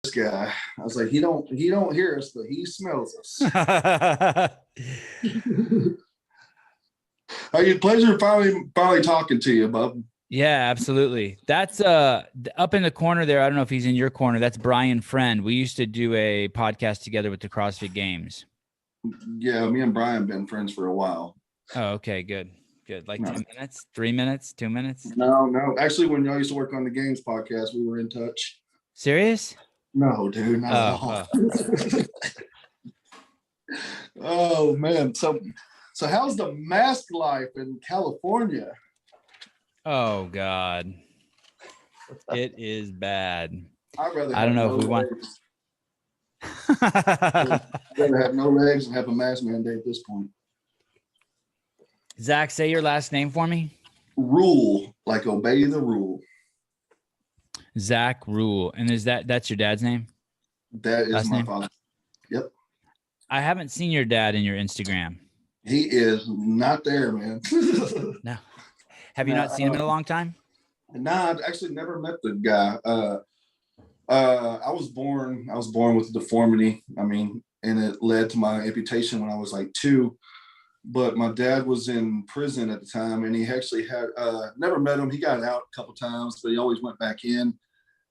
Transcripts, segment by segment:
guy. I was like, he don't hear us, but he smells us. Pleasure finally talking to you, bub. Yeah, absolutely. That's up in the corner there. I don't know if he's in your corner. That's Brian Friend. We used to do a podcast together with the CrossFit Games. Yeah, me and Brian been friends for a while. Oh, okay, good. Like 10 minutes, 3 minutes, 2 minutes? No. Actually, when y'all used to work on the Games podcast, we were in touch. Serious? No, dude, not at all. Oh man. So how's the mask life in California? Oh God. It is bad. I don't know if we want. I'd rather have no legs and have a mask mandate at this point. Zach, say your last name for me. Rule, like obey the rule. Zack Ruhl. And that's your dad's name? That is last my name? Father. Yep. I haven't seen your dad in your Instagram. He is not there, man. No. Have you not seen him in a long time? Nah, I've actually never met the guy. I was born with a deformity. I mean, and it led to my amputation when I was like 2. But my dad was in prison at the time, and he actually had never met him. He got out a couple times, but he always went back in.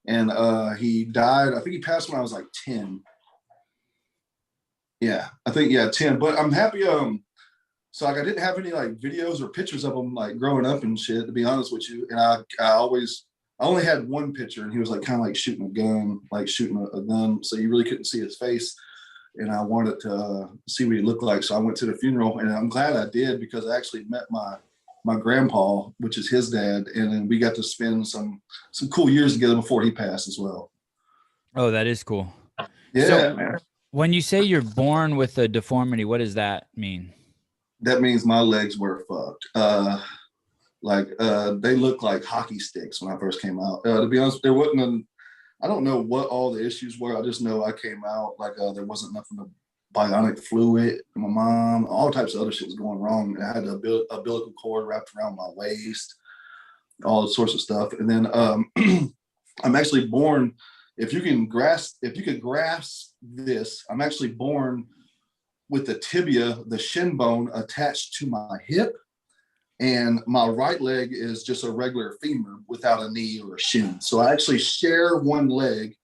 And he died. I think he passed when I was like 10. Yeah, I think 10. But I'm happy. So like I didn't have any like videos or pictures of him like growing up and shit, to be honest with you. And I only had one picture, and he was like kind of like shooting a gun. So you really couldn't see his face. And I wanted to see what he looked like. So I went to the funeral, and I'm glad I did, because I actually met my grandpa, which is his dad. And then we got to spend some cool years together before he passed as well. Oh, that is cool. Yeah, so, man. When you say you're born with a deformity, what does that mean? That means my legs were fucked. They looked like hockey sticks when I first came out. To be honest, there wasn't I don't know what all the issues were. I just know I came out like there wasn't nothing of bionic fluid. My mom, all types of other shit was going wrong. I had an umbilical cord wrapped around my waist, all sorts of stuff. And then I'm actually born. If you could grasp this, I'm actually born with the tibia, the shin bone, attached to my hip. And my right leg is just a regular femur without a knee or a shin. So I actually share one leg.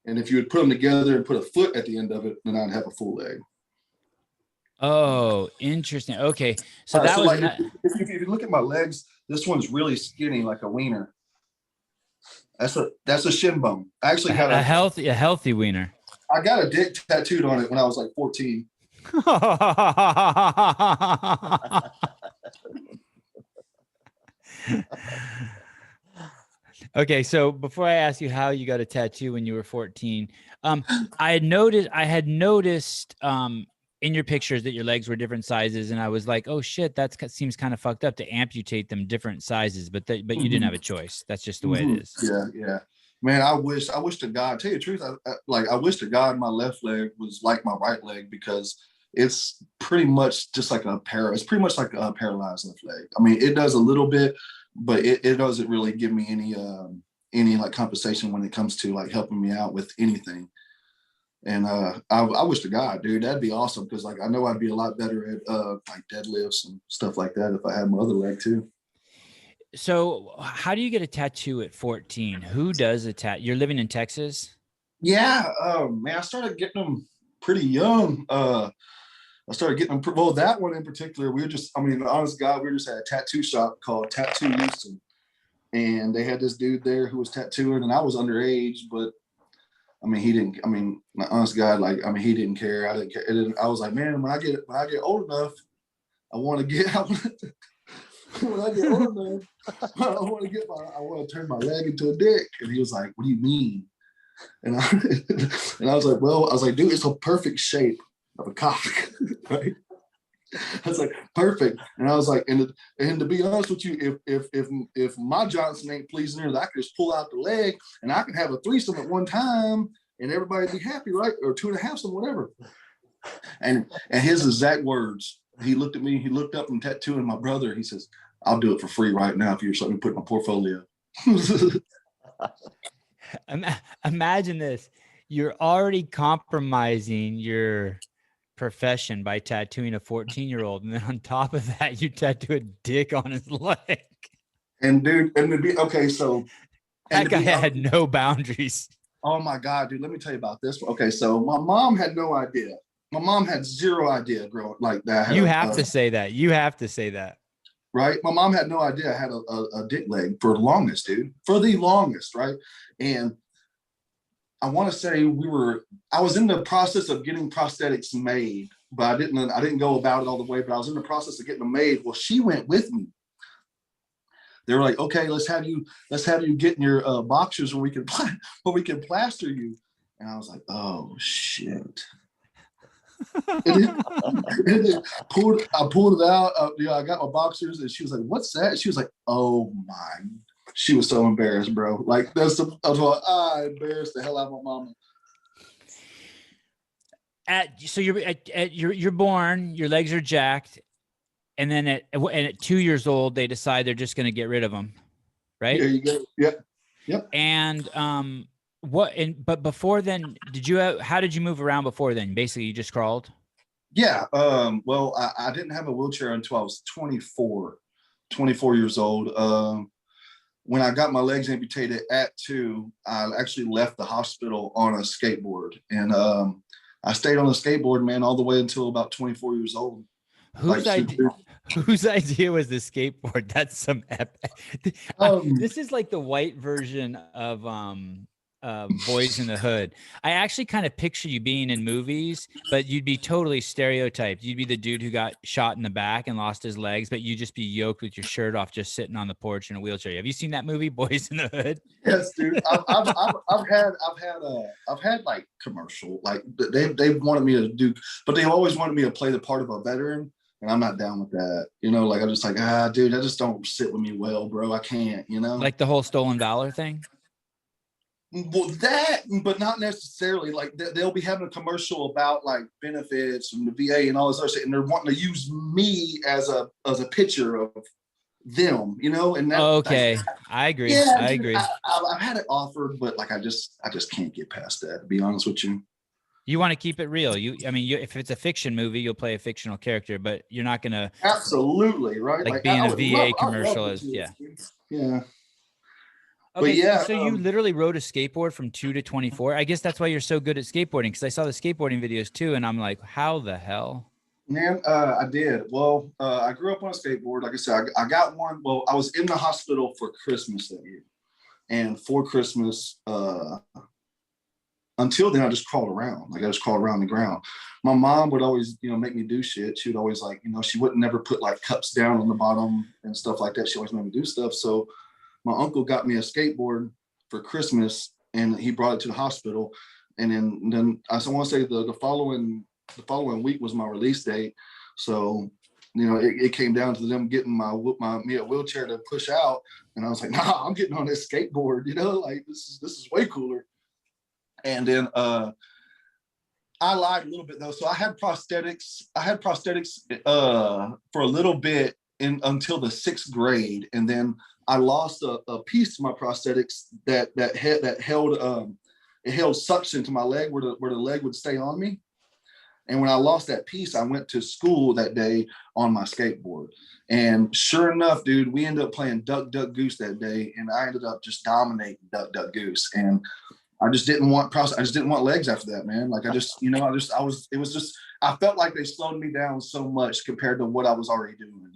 And if you would put them together and put a foot at the end of it, then I'd have a full leg. Oh, interesting. Okay. So if you look at my legs, this one's really skinny, like a wiener. That's a shin bone. I actually got a healthy wiener. I got a dick tattooed on it when I was like 14. Okay, so before I ask you how you got a tattoo when you were 14, I had noticed in your pictures that your legs were different sizes, and I was like, oh shit, that seems kind of fucked up to amputate them different sizes, but you didn't have a choice. That's just the way it is. Yeah. Man, I wish to God, tell you the truth, I wish to God my left leg was like my right like, because it's pretty much just like it's pretty much like a paralyzed left leg. I mean, it does a little bit, but it doesn't really give me any like compensation when it comes to like helping me out with anything. And I wish to God, dude, that'd be awesome, because like I know I'd be a lot better at like deadlifts and stuff like that if I had my other leg too. So how do you get a tattoo at 14? Who does a tattoo? You're living in Texas? Yeah, man, I started getting them pretty young. I started getting them. Well, that one in particular, honest God, we were just at a tattoo shop called Tattoo Houston, and they had this dude there who was tattooing, and I was underage, but I mean, he didn't. I mean, my honest God, like, I mean, he didn't care. I didn't care. I was like, man, when I get old enough, I want to get. When I get old enough, I want to turn my leg into a dick. And he was like, what do you mean? And I was like, dude, it's a perfect shape of a cock, right? I was like, perfect. And I was like, and to be honest with you, if my Johnson ain't pleasing her, I could just pull out the leg and I can have a threesome at one time and everybody be happy, right? Or 2.5 some, whatever. And his exact words, he looked at me, he looked up and tattooing my brother. He says, I'll do it for free right now if you're something to put in my portfolio. Imagine this. you're already compromising your profession by tattooing a 14-year-old, and then on top of that, you tattoo a dick on his leg. And dude, and to be okay, so and That to guy be had no boundaries. oh my God, dude, let me tell you about this. Okay, so my mom had no idea. My mom had zero idea growing like that. I had You have to say that. You have to say that. right. My mom had no idea I had a dick leg for the longest, dude. For the longest, right? And I want to say I was in the process of getting prosthetics made, but I didn't go about it all the way, but I was in the process of getting them made. Well, she went with me. They were like, okay, let's have you get in your boxers where we can plaster you. And I was like, oh shit. I pulled it out. I got my boxers, and she was like, "What's that?" She was like, "Oh my!" She was so embarrassed, bro. Like I was like, I embarrassed the hell out of my mama. So you're born, your legs are jacked, and then at 2 years old, they decide they're just going to get rid of them, right? There you go. Yep. And but before then, how did you move around before then? Basically, you just crawled? Yeah. Well, I didn't have a wheelchair until I was 24 years old. When I got my legs amputated at 2, I actually left the hospital on a skateboard. And I stayed on the skateboard, man, all the way until about 24 years old. Whose idea was the skateboard? That's some epic. This is like the white version of Boys in the Hood. I actually kind of picture you being in movies, but you'd be totally stereotyped. You'd be the dude who got shot in the back and lost his legs, but you'd just be yoked with your shirt off, just sitting on the porch in a wheelchair. Have you seen that movie, Boys in the Hood? Yes, dude. I've had like commercial, like they wanted me to do, but they always wanted me to play the part of a veteran. And I'm not down with that, like I'm just like, dude, that just don't sit with me well, bro. I can't, Like the whole stolen valor thing. Well, that, but not necessarily. Like they'll be having a commercial about like benefits and the VA and all this other shit, and they're wanting to use me as a picture of them, And that, okay, I agree. Yeah, I agree. I've had it offered, but like I just can't get past that. To be honest with you. You want to keep it real. If it's a fiction movie, you'll play a fictional character, but you're not gonna absolutely right. Like being a VA commercial is yeah. Okay, but yeah. So you literally rode a skateboard from 2 to 24. I guess that's why you're so good at skateboarding, because I saw the skateboarding videos too, and I'm like, how the hell? Man, I did. Well, I grew up on a skateboard. Like I said, I got one. Well, I was in the hospital for Christmas that year, and for Christmas, until then, I just crawled around. Like I just crawled around the ground. My mom would always, make me do shit. She would always like, she wouldn't never put like cups down on the bottom and stuff like that. She always made me do stuff. So my uncle got me a skateboard for Christmas, and he brought it to the hospital. And then I want to say the following week was my release date. So, it came down to them getting me a wheelchair to push out. And I was like, nah, I'm getting on this skateboard, like this is way cooler. And then I lied a little bit though. So I had prosthetics for a little bit until the 6th grade. And then I lost a piece to my prosthetics that held suction to my leg where the leg would stay on me. And when I lost that piece, I went to school that day on my skateboard. And sure enough, dude, we ended up playing Duck, Duck, Goose that day. And I ended up just dominating Duck, Duck, Goose. And I just didn't want legs after that, man. Like I felt like they slowed me down so much compared to what I was already doing,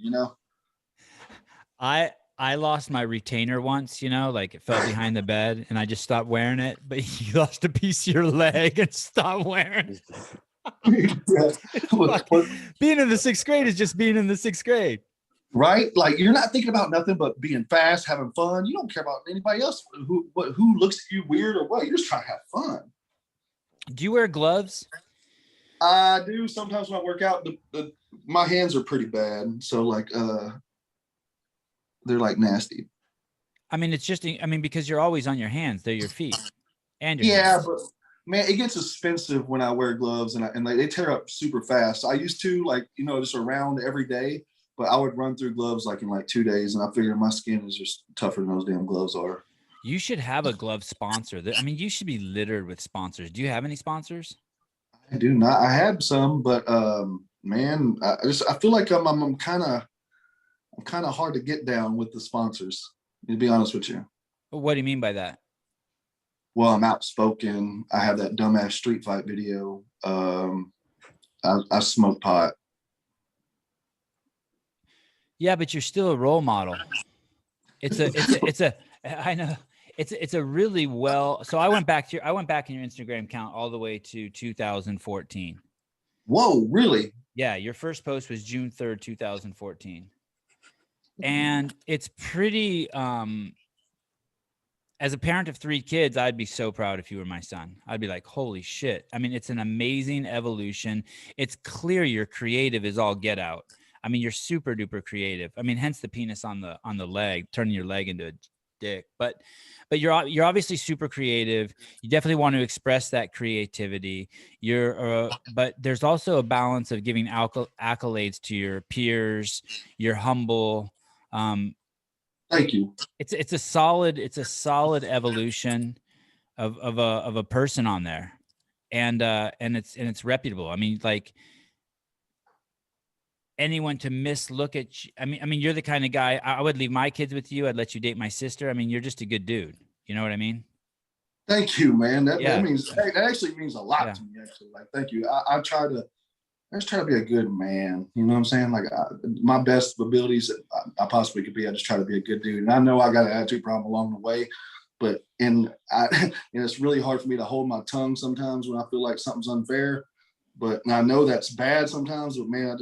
I lost my retainer once, like it fell behind the bed and I just stopped wearing it, but you lost a piece of your leg and stopped wearing it. Being in the 6th grade is just being in the 6th grade. Right? Like you're not thinking about nothing but being fast, having fun. You don't care about anybody else who looks at you weird or what. You're just trying to have fun. Do you wear gloves? I do sometimes when I work out. My hands are pretty bad, so like they're like nasty. I mean, because you're always on your hands. They're your feet and your hands. But man, it gets expensive when I wear gloves and they tear up super fast. I used to just around every day. But I would run through gloves like in like 2 days, and I figured my skin is just tougher than those damn gloves are. You should have a glove sponsor. I mean, you should be littered with sponsors. Do you have any sponsors? I do not. I had some, but man, I feel like I'm kind of hard to get down with the sponsors. To be honest with you. What do you mean by that? Well, I'm outspoken. I have that dumbass street fight video. I smoke pot. Yeah, but you're still a role model. I know it's a really well. So I went back in your Instagram account all the way to 2014. Whoa, really? Yeah, your first post was June 3rd, 2014. And it's pretty as a parent of 3 kids, I'd be so proud if you were my son. I'd be like, holy shit. I mean, it's an amazing evolution. It's clear you're creative as all get out. I mean, you're super duper creative. I mean, hence the penis on the leg, turning your leg into a dick. But you're obviously super creative. You definitely want to express that creativity. But there's also a balance of giving accolades to your peers. You're humble. Thank you. It's a solid evolution of a person on there, and it's reputable. I mean, like anyone to mislook at you, I mean, you're the kind of guy I would leave my kids with you. I'd let you date my sister. I mean, you're just a good dude. You know what I mean? Thank you, man. That Yeah. that actually means a lot Yeah. to me. Actually, like, thank you. I just try to be a good man. You know what I'm saying? Like, my best abilities that I possibly could be. I just try to be a good dude. And I know I got an attitude problem along the way, but it's really hard for me to hold my tongue sometimes when I feel like something's unfair. But I know that's bad sometimes. But man,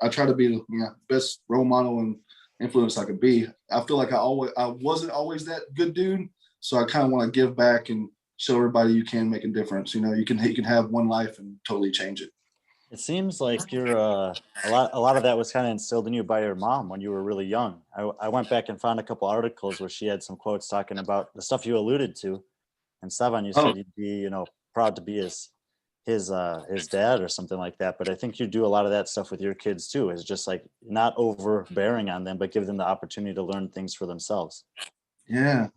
I try to be the best role model and influence I could be. I feel like I wasn't always that good dude. So I kind of want to give back and show everybody you can make a difference. You know, you can have one life and totally change it. It seems like you're a lot of that was kind of instilled in you by your mom when you were really young. I went back and found a couple articles where she had some quotes talking about the stuff you alluded to. And Sevan, you said you'd be, proud to be his dad or something like that. But I think you do a lot of that stuff with your kids too. Is just like not overbearing on them, but give them the opportunity to learn things for themselves. Yeah,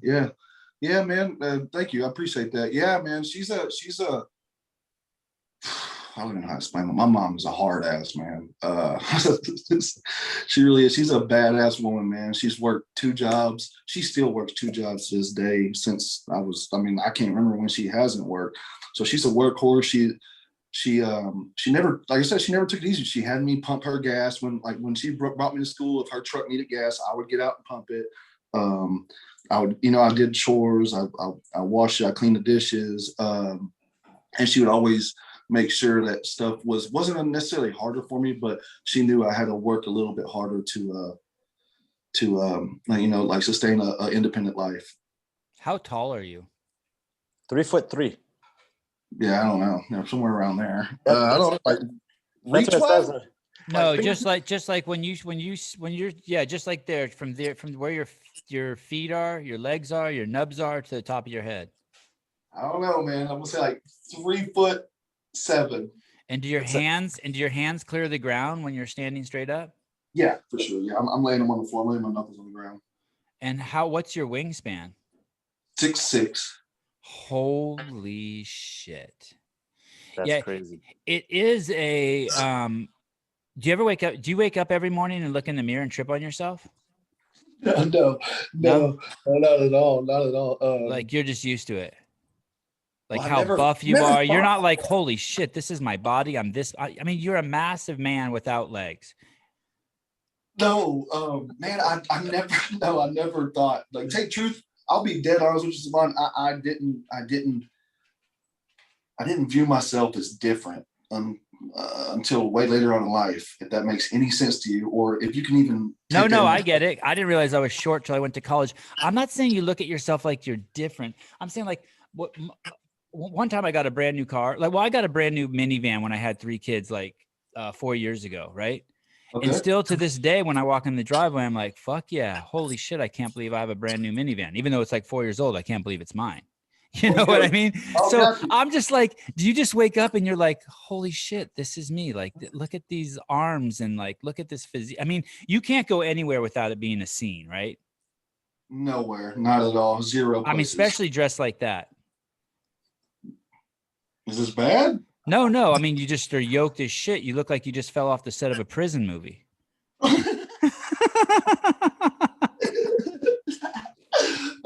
man. Thank you. I appreciate that. Yeah, man. She's a I don't even know how to explain it. My mom is a hard ass, man. She really is. She's a badass woman, man. She's worked 2 jobs. She still works 2 jobs to this day since I can't remember when she hasn't worked. So she's a workhorse. She never, like I said, she never took it easy. She had me pump her gas when she brought me to school. If her truck needed gas, I would get out and pump it. I did chores. I washed it. I cleaned the dishes. And she would always make sure that stuff wasn't necessarily harder for me, but she knew I had to work a little bit harder to sustain a independent life. How tall are you? 3'3". Yeah, I don't know, somewhere around there. I don't like That's what it says. No, just like when you're just like there from where your feet are, your legs are, your nubs are to the top of your head. I don't know, man. I'm gonna say like 3'7". And do your hands clear the ground when you're standing straight up? Yeah, for sure. Yeah, I'm laying them on the floor. I'm laying my knuckles on the ground. And what's your wingspan? 6'6". Holy shit. That's crazy. It is a do you wake up every morning and look in the mirror and trip on yourself? No, not at all. Not at all. Like you're just used to it. Like how buff you are. You're not like, holy shit, this is my body. I'm this. I mean, you're a massive man without legs. No, man, I never thought, like, take truth. I'll be dead honest with you, Sevan. I didn't view myself as different until way later on in life, if that makes any sense to you, or if you can even. No, I get it. I didn't realize I was short till I went to college. I'm not saying you look at yourself like you're different. I'm saying like one time I got a brand new car. I got a brand new minivan when I had 3 kids, 4 years ago, right? Okay. And still to this day, when I walk in the driveway, I'm like, fuck yeah, holy shit, I can't believe I have a brand new minivan. Even though it's like 4 years old, I can't believe it's mine. You know what I mean? So I'm just like, do you just wake up and you're like, holy shit, this is me. Like, look at these arms and like, look at this physique. I mean, you can't go anywhere without it being a scene, right? Nowhere, not at all. Zero I mean, places. especially dressed like that. Is this bad? No. I mean, you just are yoked as shit. You look like you just fell off the set of a prison movie.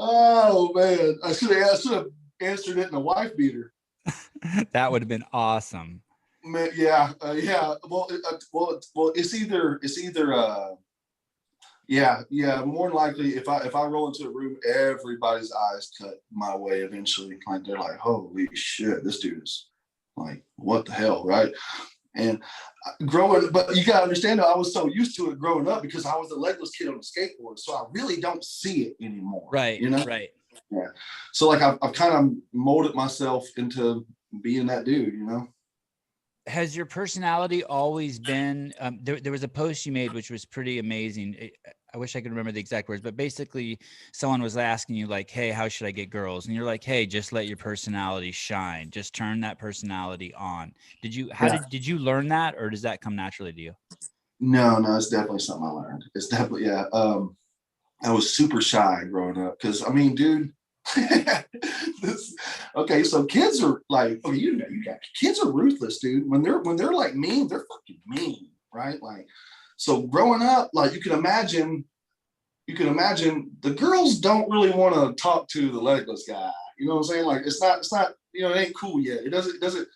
Oh man, I should have answered it in a wife beater. That would have been awesome. Man, yeah. Well, it's either more than likely if I roll into a room, everybody's eyes cut my way eventually. Like they're like, holy shit, this dude is like, what the hell, right? And but you gotta understand though, I was so used to it growing up because I was a legless kid on a skateboard, so I really don't see it anymore. Right. You know. Right. Yeah. So like I've kind of molded myself into being that dude, you know. Has your personality always been there was a post you made which was pretty amazing. I wish I could remember the exact words, but basically someone was asking you like, hey, how should I get girls? And you're like, hey, just let your personality shine. Just turn that personality on. Did you learn that, or does that come naturally to you? No, it's definitely something I learned. It's definitely, yeah. I was super shy growing up because, I mean, dude, okay, so kids are like, oh, you got kids are ruthless, dude. When they're like mean, they're fucking mean, right? Like, so growing up, like you can imagine the girls don't really want to talk to the legless guy. You know what I'm saying? Like, it's not, you know, it ain't cool yet. It doesn't,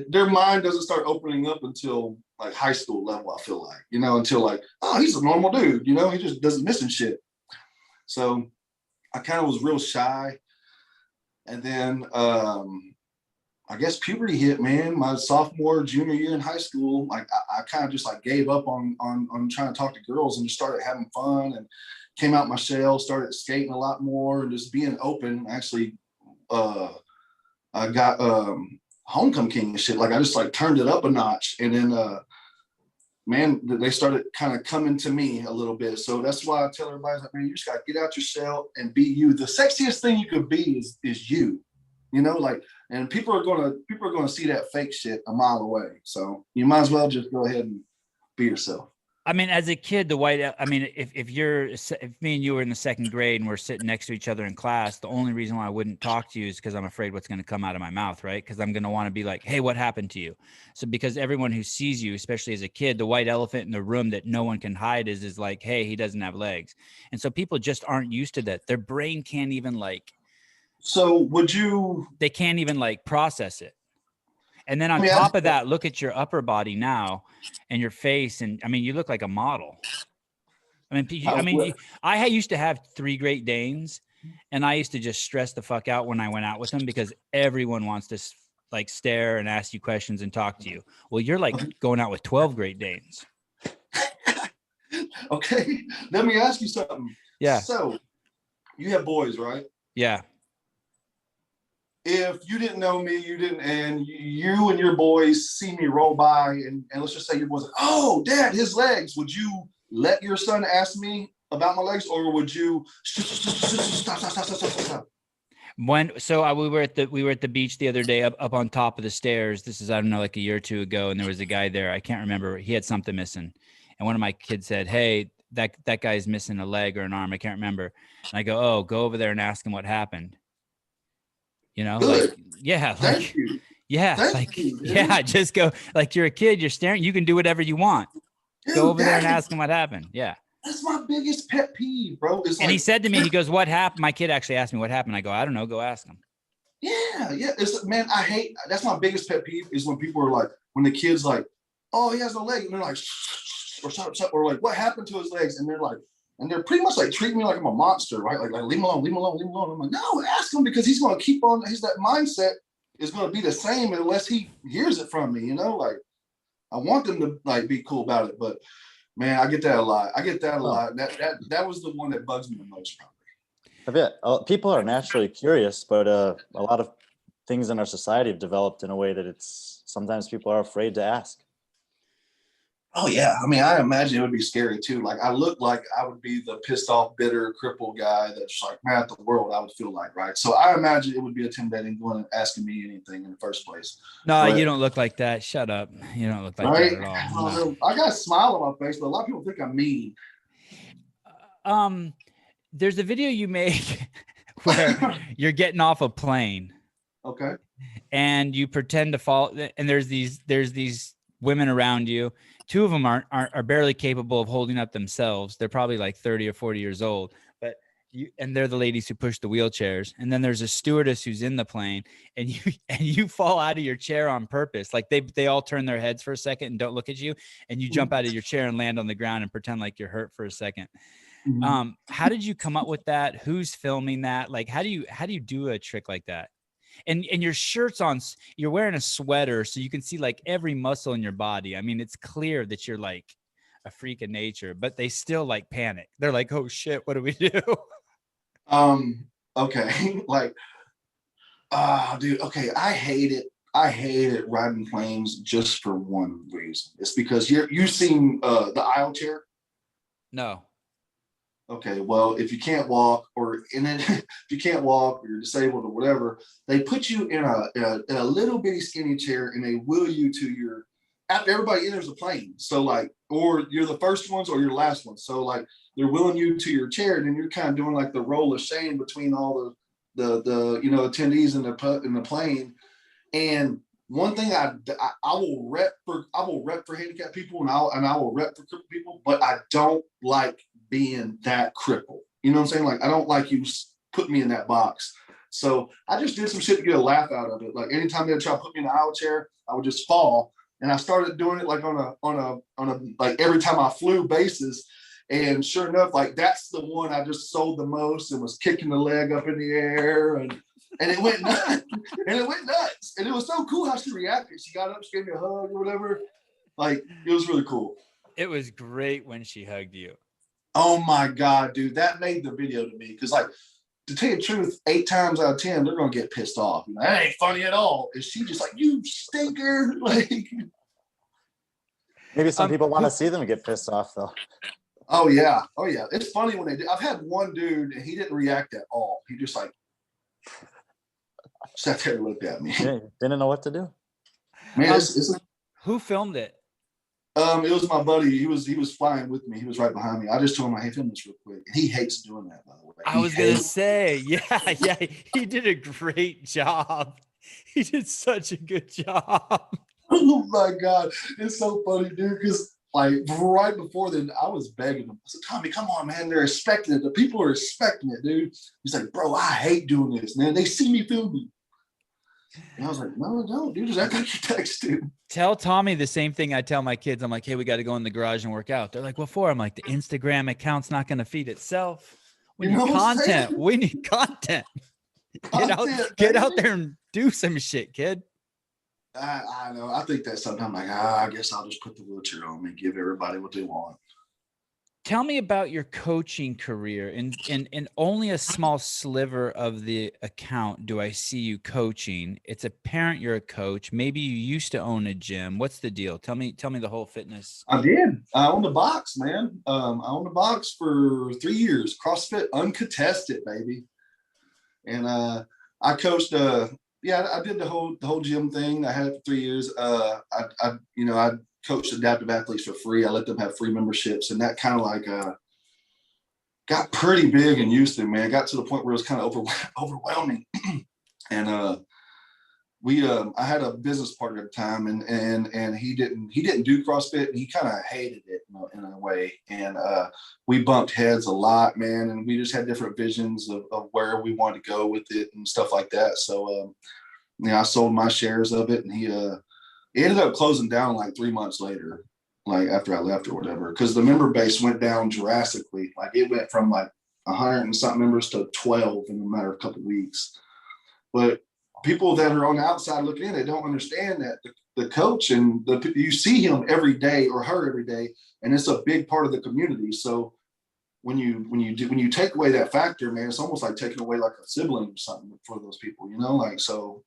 their mind doesn't start opening up until like high school level, I feel like, you know, until like, oh, he's a normal dude, you know, he just doesn't miss and shit. So I kind of was real shy. And then I guess puberty hit, man. My sophomore, junior year in high school, like I kind of just like gave up on trying to talk to girls and just started having fun and came out my shell, started skating a lot more and just being open. Actually, I got homecoming king and shit. Like I just like turned it up a notch, and then man, they started kind of coming to me a little bit. So that's why I tell everybody, like, man, you just got to get out your shell and be you. The sexiest thing you could be is you, you know, like, and people are going to see that fake shit a mile away. So you might as well just go ahead and be yourself. I mean, as a kid, if me and you were in the second grade and we're sitting next to each other in class, the only reason why I wouldn't talk to you is because I'm afraid what's going to come out of my mouth, right? Because I'm going to want to be like, hey, what happened to you? So because everyone who sees you, especially as a kid, the white elephant in the room that no one can hide is like, hey, he doesn't have legs. And so people just aren't used to that. Their brain can't even like. So they can't even like process it. And then on top of that, look at your upper body now and your face. And I mean, you look like a model. I used to have 3 Great Danes and I used to just stress the fuck out when I went out with them because everyone wants to like stare and ask you questions and talk to you. Well, you're like going out with 12 Great Danes. Okay. Let me ask you something. Yeah. So you have boys, right? Yeah. If you didn't know me, and you and your boys see me roll by, and let's just say your boys, oh, Dad, his legs. Would you let your son ask me about my legs, or would you stop? We were at the beach the other day, up on top of the stairs. This is, I don't know, like a year or two ago, and there was a guy there. I can't remember. He had something missing, and one of my kids said, "Hey, that guy's missing a leg or an arm. I can't remember." And I go, "Oh, go over there and ask him what happened." You know, good. Like, yeah, like, yeah, Thank you, yeah, just go, like, you're a kid, you're staring, you can do whatever you want. Dude, go over there and ask him what happened. Yeah. That's my biggest pet peeve, bro. And like, he said to me, he goes, what happened? My kid actually asked me what happened. I go, I don't know. Go ask him. Yeah. Man, that's my biggest pet peeve is when people are like, when the kid's like, oh, he has no leg. And they're like, or like, what happened to his legs? And they're like, and they're pretty much like treating me like I'm a monster, right? Like leave him alone. I'm like, no, ask him because he's going to keep on. That mindset is going to be the same unless he hears it from me, you know? Like, I want them to like be cool about it, but man, I get that a lot. That was the one that bugs me the most, probably. I bet people are naturally curious, but a lot of things in our society have developed in a way that it's sometimes people are afraid to ask. Oh yeah, I mean, I imagine it would be scary too. Like I look like I would be the pissed off, bitter, crippled guy that's like mad at the world. I would feel like, right? So I imagine it would be intimidating going and asking me anything in the first place. No, but you don't look like that. Shut up. You don't look like that at all. No. I got a smile on my face, but a lot of people think I'm mean. There's a video you make where you're getting off a plane Okay. and you pretend to fall, and there's these women around you. Two of them are barely capable of holding up themselves. They're probably like 30 or 40 years old, but and they're the ladies who push the wheelchairs. And then there's a stewardess who's in the plane, and you fall out of your chair on purpose. Like they all turn their heads for a second and don't look at you, and you jump out of your chair and land on the ground and pretend like you're hurt for a second. Mhm. How did you come up with that? Who's filming that? Like, how do you do a trick like that? And your shirt's on, you're wearing a sweater, so you can see like every muscle in your body. I mean, it's clear that you're like a freak of nature, but they still like panic. They're like, oh shit, what do we do? Okay. Like, dude, okay. I hate it riding planes just for one reason. It's because you've seen the aisle chair. No. Okay, well, if you can't walk, if you can't walk, or you're disabled or whatever, they put you in a little bitty skinny chair, and they wheel you to your, after everybody enters the plane. So like, or you're the first ones or you're the last ones. So like, they're wheeling you to your chair, and then you're kind of doing like the roll of shame between all the attendees in the plane. And one thing I will rep for handicapped people, and I will rep for crippled people, but I don't like being that crippled. You know what I'm saying? Like, I don't like you put me in that box. So I just did some shit to get a laugh out of it. Like, anytime they try to put me in an aisle chair, I would just fall. And I started doing it like on a like every time I flew basis. And sure enough, like that's the one I just sold the most and was kicking the leg up in the air, and it went nuts. And it was so cool how she reacted. She got up, she gave me a hug or whatever. Like, it was really cool. It was great when she hugged you. Oh my God, dude, that made the video to me. Because, like, to tell you the truth, 8 times out of 10, they're gonna get pissed off. That ain't funny at all. And she just like, you stinker. Like, Maybe some people want to see them get pissed off though. oh yeah. It's funny when they do. I've had one dude and he didn't react at all. He just like sat there and looked at me. Yeah, didn't know what to do. Man, who filmed it? It was my buddy. He was flying with me. He was right behind me. I just told him, "Hey, film this real quick." And he hates doing that, by the way. I was gonna say, yeah, he did a great job. He did such a good job. Oh my God, it's so funny, dude. Because like right before then, I was begging him. I said, "Tommy, come on, man. They're expecting it. The people are expecting it, dude." He's like, "Bro, I hate doing this, man. They see me filming." And I was like, "No, don't, dude. Just act like you texted." Tell Tommy the same thing I tell my kids. I'm like, hey, we got to go in the garage and work out. They're like, what for? I'm like, the Instagram account's not going to feed itself. We need content. We need content. Get out there and do some shit, kid. I know. I think that sometimes, like, I guess I'll just put the wheelchair on and give everybody what they want. Tell me about your coaching career. And only a small sliver of the account do I see you coaching. It's apparent you're a coach. Maybe you used to own a gym. What's the deal? Tell me the whole fitness. I did. I owned a box, man. I owned a box for 3 years. CrossFit uncontested, baby. And I coached. I did the whole gym thing. I had it for 3 years. I coached adaptive athletes for free. I let them have free memberships, and that kind of like got pretty big in Houston, man. It got to the point where it was kind of overwhelming. And I had a business partner at the time, and he didn't do CrossFit, and he kind of hated it in a way. And we bumped heads a lot, man, and we just had different visions of where we wanted to go with it and stuff like that. So I sold my shares of it, and he ended up closing down like 3 months later, like after I left or whatever, because the member base went down drastically. Like, it went from like 100 and something members to 12 in a matter of a couple of weeks. But people that are on the outside looking in, they don't understand that the coach and you see him every day or her every day, and it's a big part of the community. So when you take away that factor, man, it's almost like taking away like a sibling or something for those people, like, so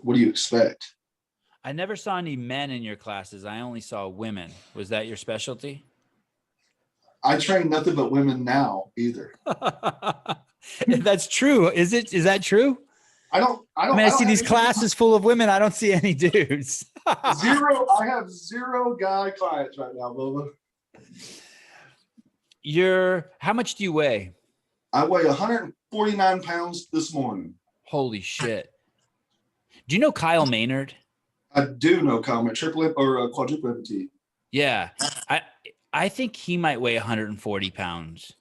what do you expect? I never saw any men in your classes. I only saw women. Was that your specialty? I train nothing but women now either. That's true. Is that true? I mean, I see these classes full of women. I don't see any dudes. Zero. I have 0 guy clients right now, Bubba. How much do you weigh? I weigh 149 pounds this morning. Holy shit. Do you know Kyle Maynard? I do know comment triple or quadruple amputee. Yeah. I think he might weigh 140 pounds.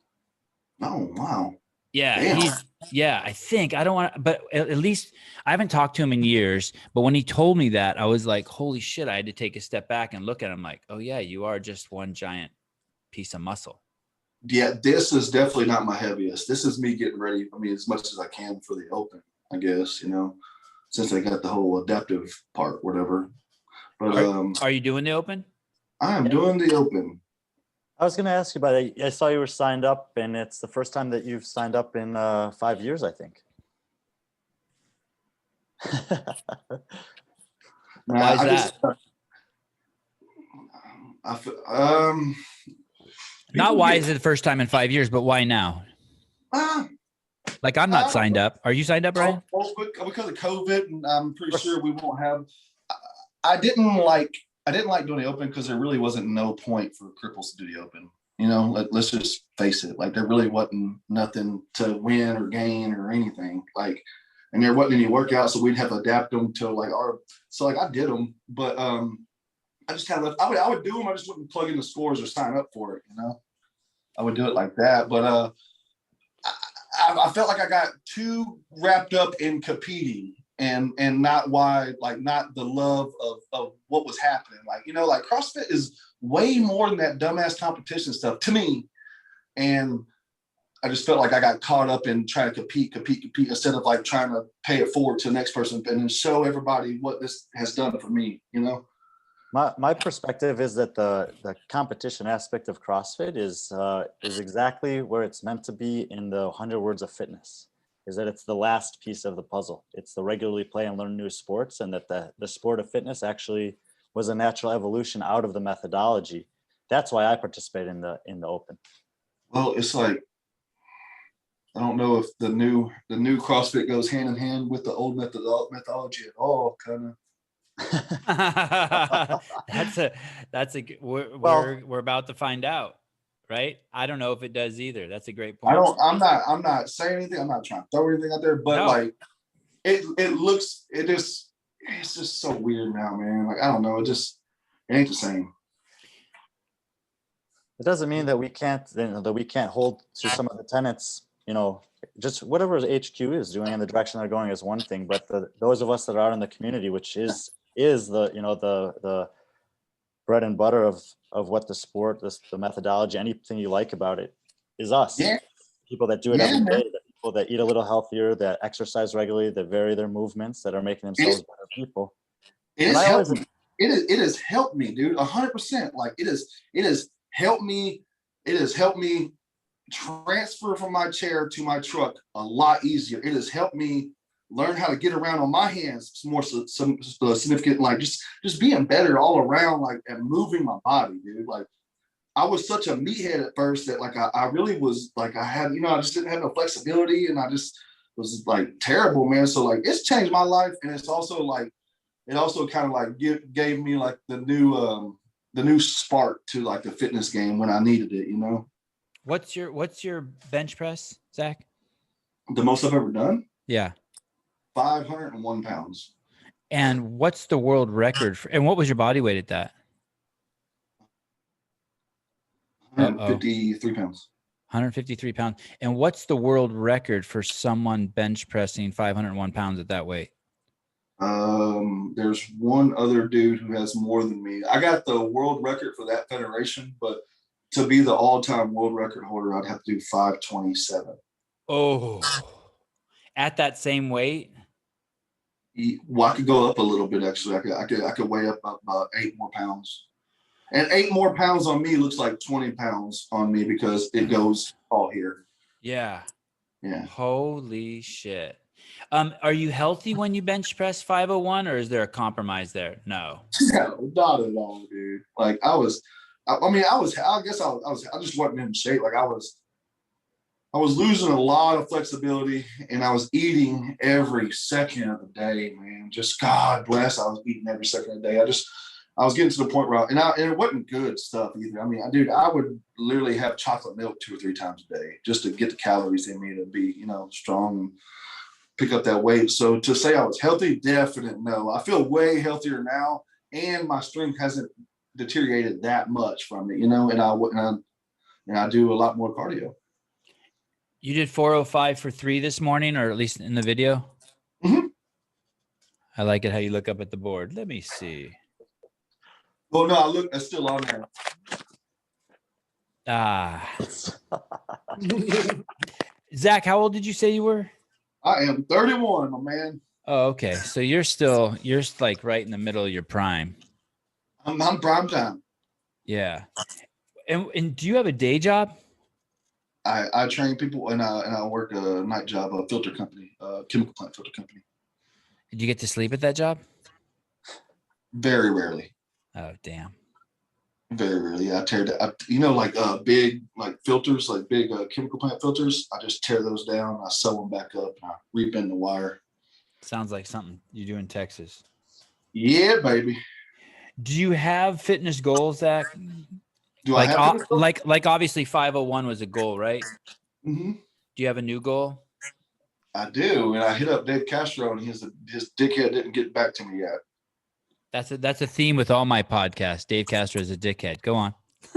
Oh, wow. Yeah, Damn. I think I don't want to, but at least I haven't talked to him in years. But when he told me that, I was like, holy shit, I had to take a step back and look at him like, oh yeah, you are just one giant piece of muscle. Yeah, this is definitely not my heaviest. This is me getting ready. I mean, as much as I can for the open, I guess, since I got the whole adaptive part, whatever. But are you doing the open? I am doing the open. I was going to ask you about it. I saw you were signed up, and it's the first time that you've signed up in 5 years, I think. Why is that? Not why is it the first time in 5 years, but why now? Like I'm not signed up. Are you signed up, Brian? Because of COVID, and I'm pretty sure we won't have. I didn't like doing the open because there really wasn't no point for cripples to do the open. Let's just face it. Like there really wasn't nothing to win or gain or anything. Like, and there wasn't any workout, so we'd have to adapt them to like our. So like I did them, but I just kind of left. I would do them. I just wouldn't plug in the scores or sign up for it. I would do it like that. But I felt like I got too wrapped up in competing and not not the love of what was happening. Like CrossFit is way more than that dumbass competition stuff to me. And I just felt like I got caught up in trying to compete instead of like trying to pay it forward to the next person and then show everybody what this has done for me, My perspective is that the competition aspect of CrossFit is exactly where it's meant to be in the 100 Words of Fitness, is that it's the last piece of the puzzle. It's the regularly play and learn new sports, and that the sport of fitness actually was a natural evolution out of the methodology. That's why I participate in the open. Well, it's like, I don't know if the new CrossFit goes hand in hand with the old methodology at all, kind of. We're about to find out, right? I don't know if it does either. That's a great point. I'm not saying anything. I'm not trying to throw anything out there, but like it's just so weird now, man. Like, I don't know. It ain't the same. It doesn't mean that we can't hold to some of the tenets, just whatever HQ is doing in the direction they're going is one thing, but those of us that are out in the community, which is the bread and butter of what the sport, the methodology, anything you like about it is us. Yeah. People that do it every day, the people that eat a little healthier, that exercise regularly, that vary their movements, that are making themselves better people. It has helped me, dude, 100%. Like it has helped me. It has helped me transfer from my chair to my truck a lot easier. It has helped me learn how to get around on my hands more significant, like just being better all around, like, and moving my body, dude. Like I was such a meathead at first that like I really was like, I had, I just didn't have no flexibility, and I just was like terrible, man. So like it's changed my life, and it's also like it also kind of like gave me like the new spark to like the fitness game when I needed it, What's your bench press, Zach? The most I've ever done? Yeah. 501 pounds. And what's the world record and what was your body weight at that? 153 pounds. 153 pounds. And what's the world record for someone bench pressing 501 pounds at that weight? There's one other dude who has more than me. I got the world record for that federation, but to be the all-time world record holder, I'd have to do 527. Oh, at that same weight? Well, I could go up a little bit, actually. I could weigh up about 8 more pounds. And 8 more pounds on me looks like 20 pounds on me because it goes all here. Yeah. Yeah. Holy shit. Are you healthy when you bench press 501, or is there a compromise there? No. No, not at all, dude. Like I just wasn't in shape. Like I was losing a lot of flexibility, and I was eating every second of the day, man. Just God bless, I was eating every second of the day. I was getting to the point where, and it wasn't good stuff either. I mean, dude, I would literally have chocolate milk 2 or 3 times a day just to get the calories in me to be, strong and pick up that weight. So to say I was healthy, definite no. I feel way healthier now, and my strength hasn't deteriorated that much from it, and I do a lot more cardio. You did 405 for 3 this morning, or at least in the video. Mm-hmm. I like it how you look up at the board. Let me see. Well, no, it's still on there. Zach, how old did you say you were? I am 31, my man. Oh, okay. So you're like right in the middle of your prime. I'm prime time. Yeah. And do you have a day job? I train people, and I work a night job, a filter company, chemical plant filter company. Did you get to sleep at that job? Very rarely. Oh, damn. Very rarely. I tear that. Like big like filters, like big chemical plant filters. I just tear those down. I sew them back up, and I rebend the wire. Sounds like something you do in Texas. Yeah, baby. Do you have fitness goals, Zach? Do I have fitness goals? like obviously 501 was a goal, right? Mm-hmm. Do you have a new goal? I do, and I hit up Dave Castro, and his dickhead didn't get back to me yet. That's a theme with all my podcasts. Dave Castro is a dickhead. Go on.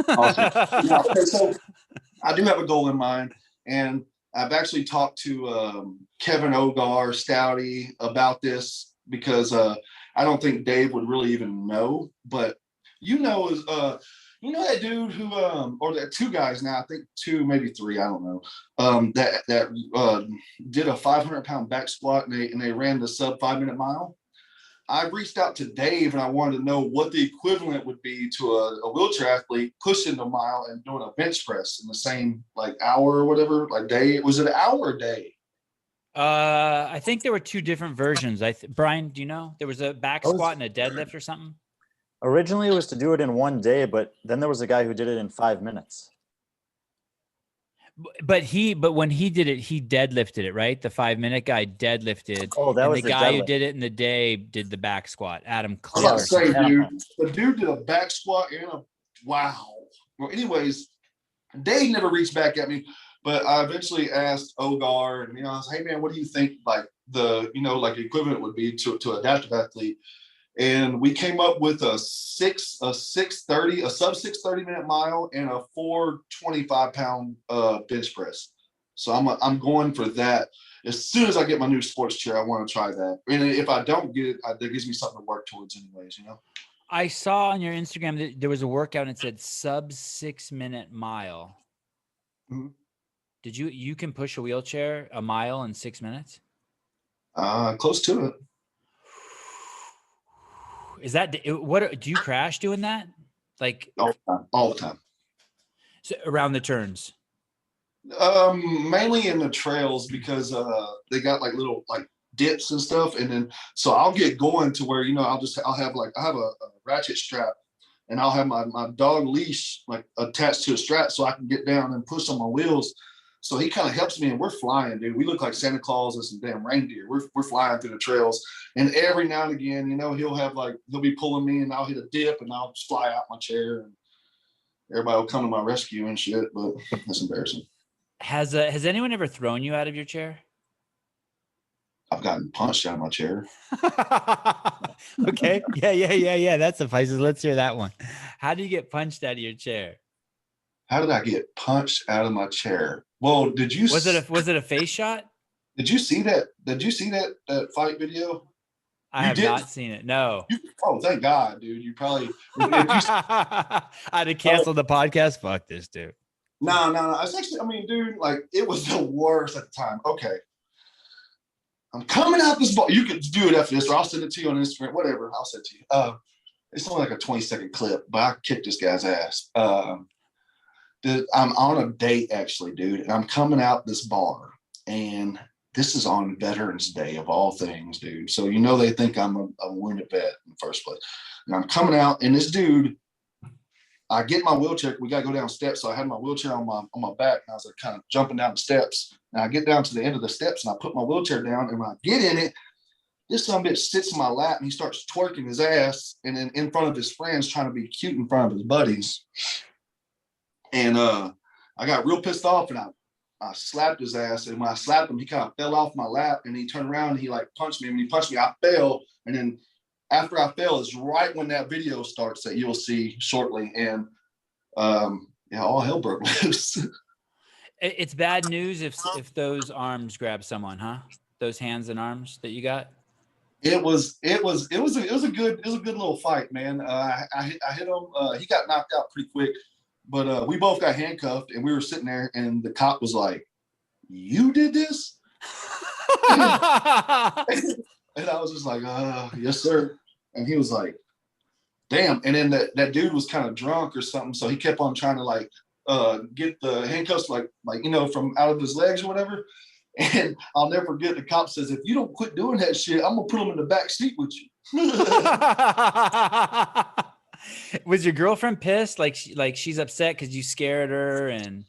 Awesome. Yeah, okay, so I do have a goal in mind, and I've actually talked to Kevin Ogar, Stouty, about this because I don't think Dave would really even know, but that dude who or that 2 guys now, I think 2, maybe 3, I don't know, that did a 500-pound back squat, and they ran the sub 5-minute mile. I reached out to Dave, and I wanted to know what the equivalent would be to a wheelchair athlete pushing a mile and doing a bench press in the same like hour or whatever, like day. Was it an hour or day? I think there were 2 different versions. Brian, do you know? There was a back squat and a deadlift or something. Originally, it was to do it in 1 day, but then there was a guy who did it in 5 minutes. But when he did it, he deadlifted it, right? The 5-minute guy deadlifted. Oh, that was the guy who deadlift. did it in the day did the back squat. Adam I was about to Cliff. say, dude, the dude did a back squat and wow. Well, anyways, Dave never reached back at me, but I eventually asked Ogar, and I was, hey man, what do you think like the equivalent would be to adaptive athlete? And we came up with a sub 630-minute mile and a 425-pound bench press. So I'm going for that. As soon as I get my new sports chair, I want to try that. And if I don't get it, that gives me something to work towards anyways, I saw on your Instagram that there was a workout and it said sub 6-minute mile. Mm-hmm. Did you can push a wheelchair a mile in 6 minutes? Close to it. Is that what? Do you crash doing that? Like all the time. So around the turns. Mainly in the trails because they got like little like dips and stuff, and then so I'll get going to where I have a ratchet strap, and I'll have my dog leash like attached to a strap so I can get down and push on my wheels. So he kind of helps me, and we're flying, dude. We look like Santa Claus and some damn reindeer. We're flying through the trails, and every now and again, he'll be pulling me, and I'll hit a dip, and I'll just fly out my chair, and everybody will come to my rescue and shit. But that's embarrassing. Has anyone ever thrown you out of your chair? I've gotten punched out of my chair. Okay. Yeah. That suffices. Let's hear that one. How do you get punched out of your chair? How did I get punched out of my chair? Well, was it a face shot? Did you see that? Did you see that fight video? I have not seen it. No. Oh, thank God, dude. You probably. I'd have canceled the podcast. Fuck this, dude. No. It's actually, dude, like it was the worst at the time. Okay. I'm coming out this ball. You could do it after this, or I'll send it to you on Instagram, whatever. I'll send it to you. It's only like a 20-second clip, but I kicked this guy's ass. I'm on a date actually, dude, and I'm coming out this bar, and this is on Veterans Day of all things, dude. So they think I'm a wounded vet in the first place. And I'm coming out, and this dude, I get my wheelchair. We gotta go down steps, so I had my wheelchair on my back, and I was like kind of jumping down the steps. And I get down to the end of the steps, and I put my wheelchair down, and when I get in it, This son of a bitch sits in my lap and he starts twerking his ass and then in front of his friends trying to be cute in front of his buddies. And I got real pissed off and I slapped his ass. And when I slapped him, he kind of fell off my lap and he turned around and he like punched me. And when he punched me, I fell. And then after I fell is right when that video starts that you'll see shortly. And yeah, all hell broke loose. It's bad news if those arms grab someone, huh? Those hands and arms that you got. It was a good little fight, man. I hit him. He got knocked out pretty quick, but we both got handcuffed and we were sitting there and the cop was like, "You did this?" And I was just like, "Yes, sir." And he was like, "Damn." And then that dude was kind of drunk or something, so he kept on trying to like get the handcuffs like from out of his legs or whatever. And I'll never forget the cop says, "If you don't quit doing that shit, I'm gonna put him in the back seat with you." Was your girlfriend pissed? Like she's upset because you scared her? And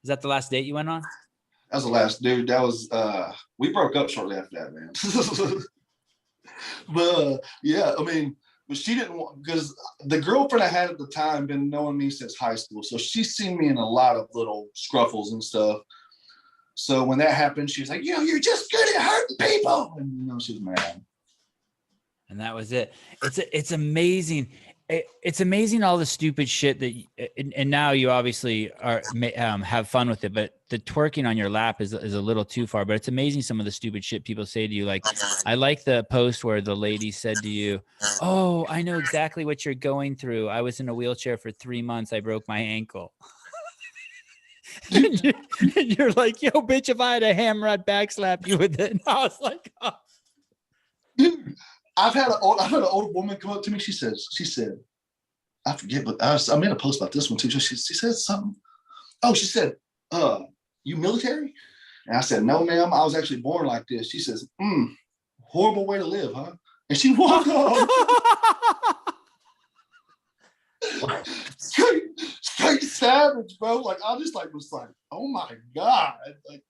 is that the last date you went on? That was the last, dude. That was we broke up shortly after that, man. But yeah, I mean, but she didn't want, because the girlfriend I had at the time been knowing me since high school, so she's seen me in a lot of little scruffles and stuff. So when that happened, she was like, "You're just good at hurting people," and she was mad. And that was it. It's amazing. It's amazing all the stupid shit that, and now you obviously have fun with it, but the twerking on your lap is a little too far. But it's amazing some of the stupid shit people say to you. Like, I like the post where the lady said to you, "Oh, I know exactly what you're going through. I was in a wheelchair for 3 months. I broke my ankle." And you're like, "Yo, bitch, if I had a hammer, I'd backslap you with it." And I was like, "Oh." Dude, I've had an old woman come up to me. She said, I forget, but I made a post about this one too. She said something. Oh, she said, "You military?" And I said, "No, ma'am. I was actually born like this." She says, "Horrible way to live, huh?" And she walked off. straight savage, bro. Like I just like was like, "Oh my God!" Like,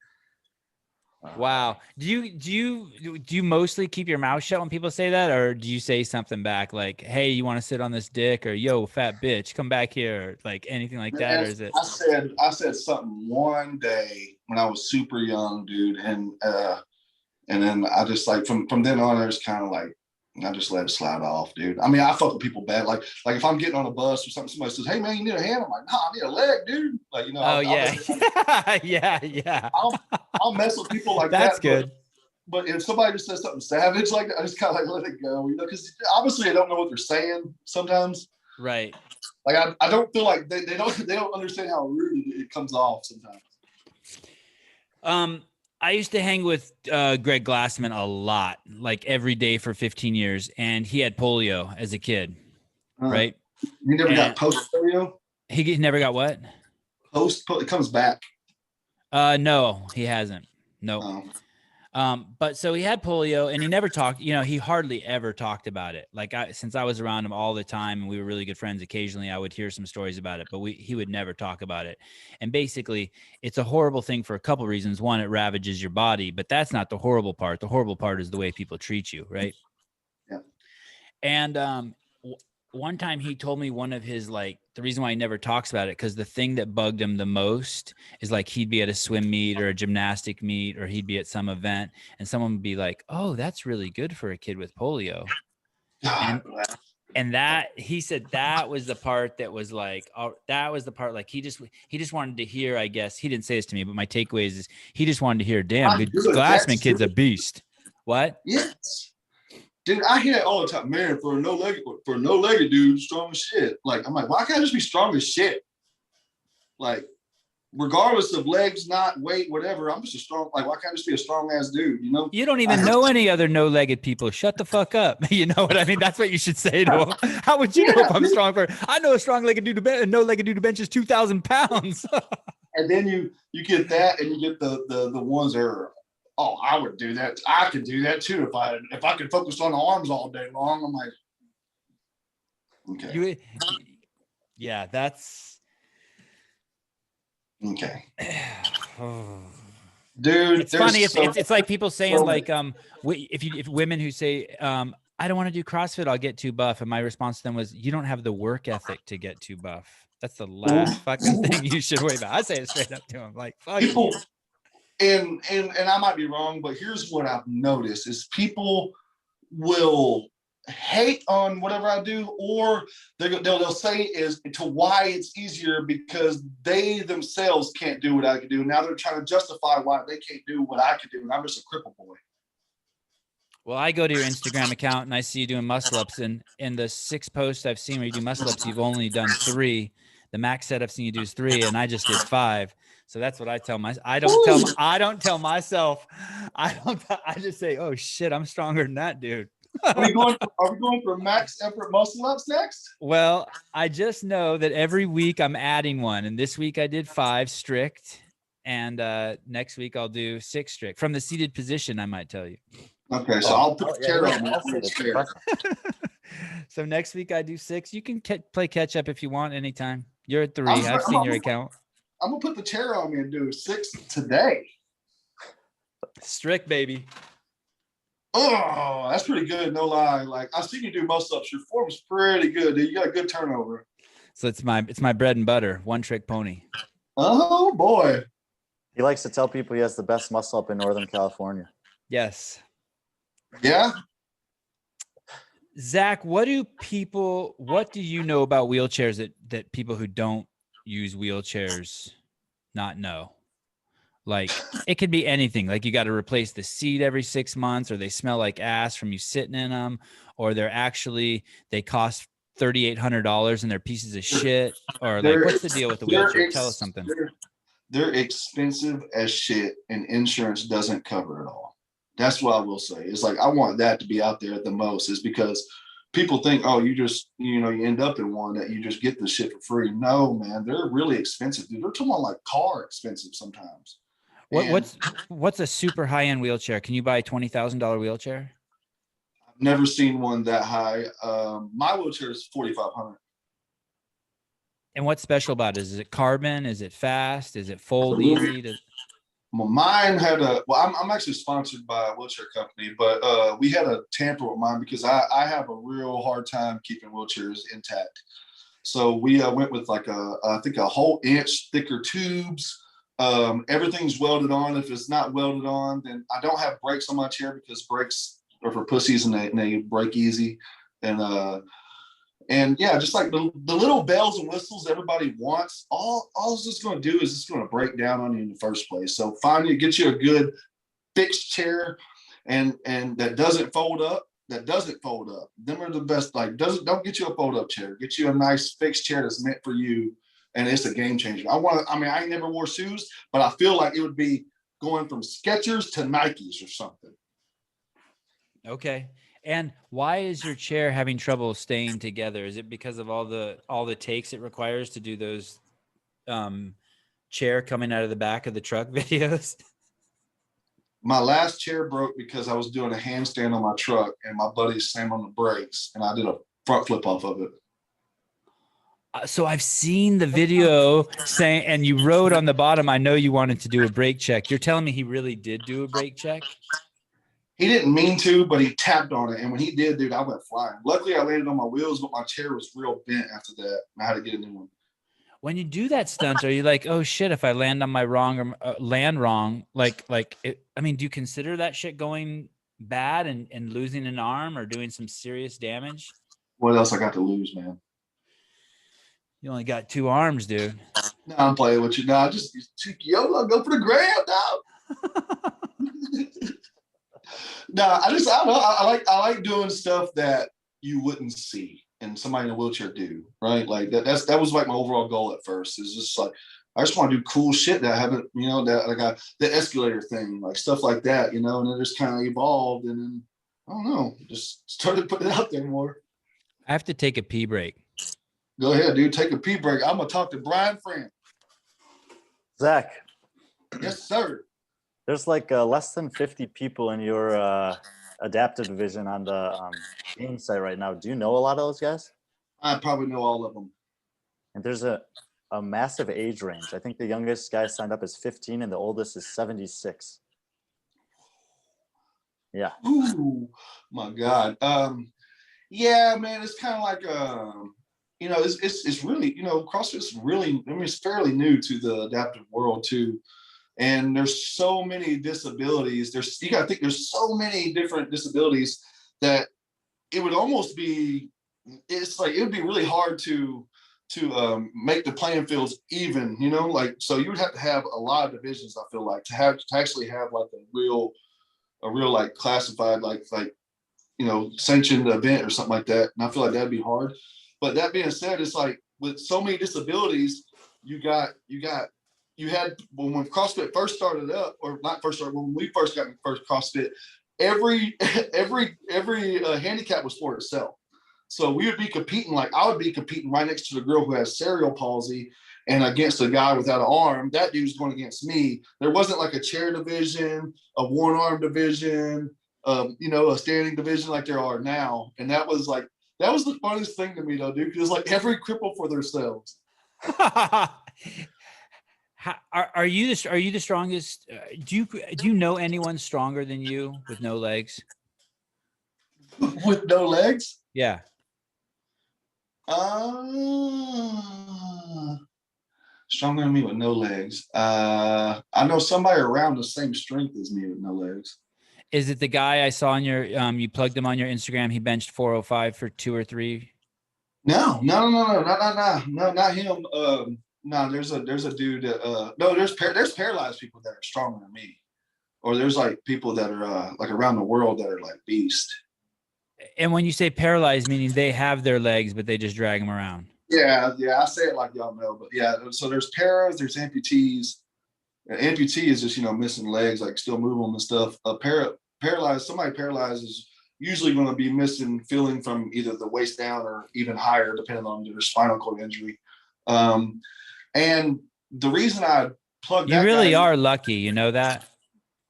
wow. Do you mostly keep your mouth shut when people say that, or do you say something back like, "Hey, you want to sit on this dick?" or "Yo, fat bitch, come back here," or like anything like that? Or is it? I said something one day when I was super young, dude, and then I just like from then on, I was kind of like, I just let it slide off, dude. I mean, I fuck with people bad. Like if I'm getting on a bus or something, somebody says, "Hey man, you need a hand?" I'm like, "Nah, I need a leg, dude." Like, Oh, I'll yeah. I'll mess with people like That's that. good. But if somebody just says something savage like that, I just kind of like let it go, because obviously I don't know what they're saying sometimes. Right. Like I don't feel like they don't understand how rude it comes off sometimes. I used to hang with Greg Glassman a lot, like every day for 15 years, and he had polio as a kid, right? You never got post polio? He never got what? It comes back. No, he hasn't. No. Oh. But so he had polio and he never talked, he hardly ever talked about it. Like since I was around him all the time and we were really good friends, occasionally I would hear some stories about it, but he would never talk about it. And basically it's a horrible thing for a couple of reasons. One, it ravages your body, but that's not the horrible part. The horrible part is the way people treat you. Right. Yeah. And, one time he told me one of his, like, the reason why he never talks about it, because the thing that bugged him the most is like he'd be at a swim meet or a gymnastic meet, or he'd be at some event and someone would be like, "Oh, that's really good for a kid with polio." And that, he said that was the part that was like, that was the part, like he just wanted to hear, I guess he didn't say this to me, but my takeaway is he just wanted to hear, "Damn, good Glassman kid's a beast." What? Yes. Dude, I hear it all the time. "Man, for a no-legged dude, strong as shit." Like, I'm like, why can't I just be strong as shit? Like, regardless of legs, not weight, whatever, I'm just a strong, like, why can't I just be a strong ass dude, You don't even know any other no-legged people. Shut the fuck up. You know what I mean? That's what you should say to him. How would you know if I'm strong I know a strong-legged dude, a no-legged dude who benches 2,000 pounds. And then you get that, and you get the ones that are, "Oh, I would do that. I could do that too if I could focus on the arms all day long." I'm like, okay. Yeah, that's okay. Dude, It's funny. there's so, It's like people saying so like, if women who say, I don't want to do CrossFit, I'll get too buff. And my response to them was, you don't have the work ethic to get too buff. That's the last fucking thing you should worry about. I say it straight up to them, like, fuck people, you. and I might be wrong, but here's what I've noticed is people will hate on whatever I do, or they'll say is to why it's easier because they themselves can't do what I can do. Now they're trying to justify why they can't do what I can do, and I'm just a cripple boy. Well, I go to your Instagram account and I see you doing muscle ups, and in the 6 posts I've seen where you do muscle ups, you've only done 3. The max set I've seen you do is 3, and I just did 5. So that's what I tell myself. I don't tell myself. I just say, oh shit, I'm stronger than that dude. Are we going for max effort muscle ups next? Well, I just know that every week I'm adding one, and this week I did 5 strict, and next week I'll do 6 strict from the seated position. I might tell you. Okay, so I'll put the chair on. So next week I do 6. You can play catch up if you want anytime. You're at 3. I've seen your account. I'm gonna put the chair on me and do 6 today. Strict, baby. Oh, that's pretty good. No lie. Like I've seen you do muscle ups. Your form is pretty good, dude. You got a good turnover. So it's my bread and butter. One trick pony. Oh boy. He likes to tell people he has the best muscle up in Northern California. Yes. Yeah. Zach, what do you know about wheelchairs that people who don't use wheelchairs not know? Like it could be anything. Like you got to replace the seat every 6 months, or they smell like ass from you sitting in them, or they cost $3,800 and they're pieces of shit, or like what's the deal with the wheelchair? Tell us something. They're expensive as shit, and insurance doesn't cover it all. That's what I will say. It's like I want that to be out there at the most, is because people think, oh, you end up in one that you just get the shit for free. No, man, they're really expensive. Dude, they're talking about like car expensive sometimes. What's a super high end wheelchair? Can you buy a $20,000 wheelchair? I've never seen one that high. My wheelchair is $4,500. And what's special about it? Is it carbon? Is it fast? Is it fold easy? Well, mine had I'm actually sponsored by a wheelchair company, but we had a tamper with mine because I have a real hard time keeping wheelchairs intact. So we went with like I think a whole inch thicker tubes. Everything's welded on. If it's not welded on, then I don't have brakes on my chair because brakes are for pussies and they break easy. And yeah, just like the little bells and whistles everybody wants, all it's just going to do is it's going to break down on you in the first place. So finally get you a good fixed chair and that doesn't fold up. Them are the best. Like don't get you a fold up chair. Get you a nice fixed chair that's meant for you. And it's a game changer. I ain't never wore shoes, but I feel like it would be going from Skechers to Nikes or something. Okay. And why is your chair having trouble staying together? Is it because of all the takes it requires to do those chair coming out of the back of the truck videos? My last chair broke because I was doing a handstand on my truck and my buddy slammed on the brakes and I did a front flip off of it. So I've seen the video saying, and you wrote on the bottom, I know you wanted to do a brake check. You're telling me he really did do a brake check? He didn't mean to, but he tapped on it. And when he did, dude, I went flying. Luckily, I landed on my wheels, but my chair was real bent after that. And I had to get a new one. When you do that stunt, are you like, oh shit, if I land on my wrong or land wrong, do you consider that shit going bad and losing an arm or doing some serious damage? What else I got to lose, man? You only got 2 arms, dude. No, I'm playing with you. No, I just YOLO, go for the gram, dog. No, I don't know. I like doing stuff that you wouldn't see and somebody in a wheelchair do, right? Like that was like my overall goal at first. Is just like I just want to do cool shit that I haven't, the escalator thing, like stuff like that, and it just kind of evolved, and then I don't know, just started putting it out there more. I have to take a pee break. Go ahead, dude. Take a pee break. I'm gonna talk to Brian Friend. Zach. Yes, sir. There's like less than 50 people in your adaptive division on the game site right now. Do you know a lot of those guys? I probably know all of them. And there's a a massive age range. I think the youngest guy signed up is 15 and the oldest is 76. Yeah. Ooh, my God. Yeah, man, it's kind of like you know, it's really, you know, CrossFit's really, I mean, it's fairly new to the adaptive world too. And there's so many disabilities. You gotta think there's so many different disabilities that it would almost be, it's like it would be really hard to make the playing fields even, you know, like, so you would have to have a lot of divisions, I feel like, to actually have like a real like classified like you know, sanctioned event or something like that. And I feel like that'd be hard. But that being said, it's like with so many disabilities, you had when CrossFit first started up, or not first started, when we first got first CrossFit, every handicap was for itself. So we would be competing, like I would be competing right next to the girl who has cerebral palsy and against a guy without an arm. That dude's going against me. There wasn't like a chair division, a one arm division, you know, a standing division like there are now. And that was the funniest thing to me though, dude, because like every cripple for themselves. Are you the strongest? Do you know anyone stronger than you with no legs? With no legs? Yeah. Stronger than me with no legs. I know somebody around the same strength as me with no legs. Is it the guy I saw on your you plugged him on your Instagram? He benched 405 for 2 or 3. No, not him. No, there's a dude that no, there's paralyzed people that are stronger than me, or there's like people that are like around the world that are like beast. And when you say paralyzed, meaning they have their legs but they just drag them around. Yeah, I say it like y'all know, but yeah. So there's paras, there's amputees. Amputee is just, you know, missing legs, like still move them and stuff. Somebody paralyzed is usually going to be missing feeling from either the waist down or even higher, depending on their spinal cord injury. And the reason I plugged you really are lucky, you know that?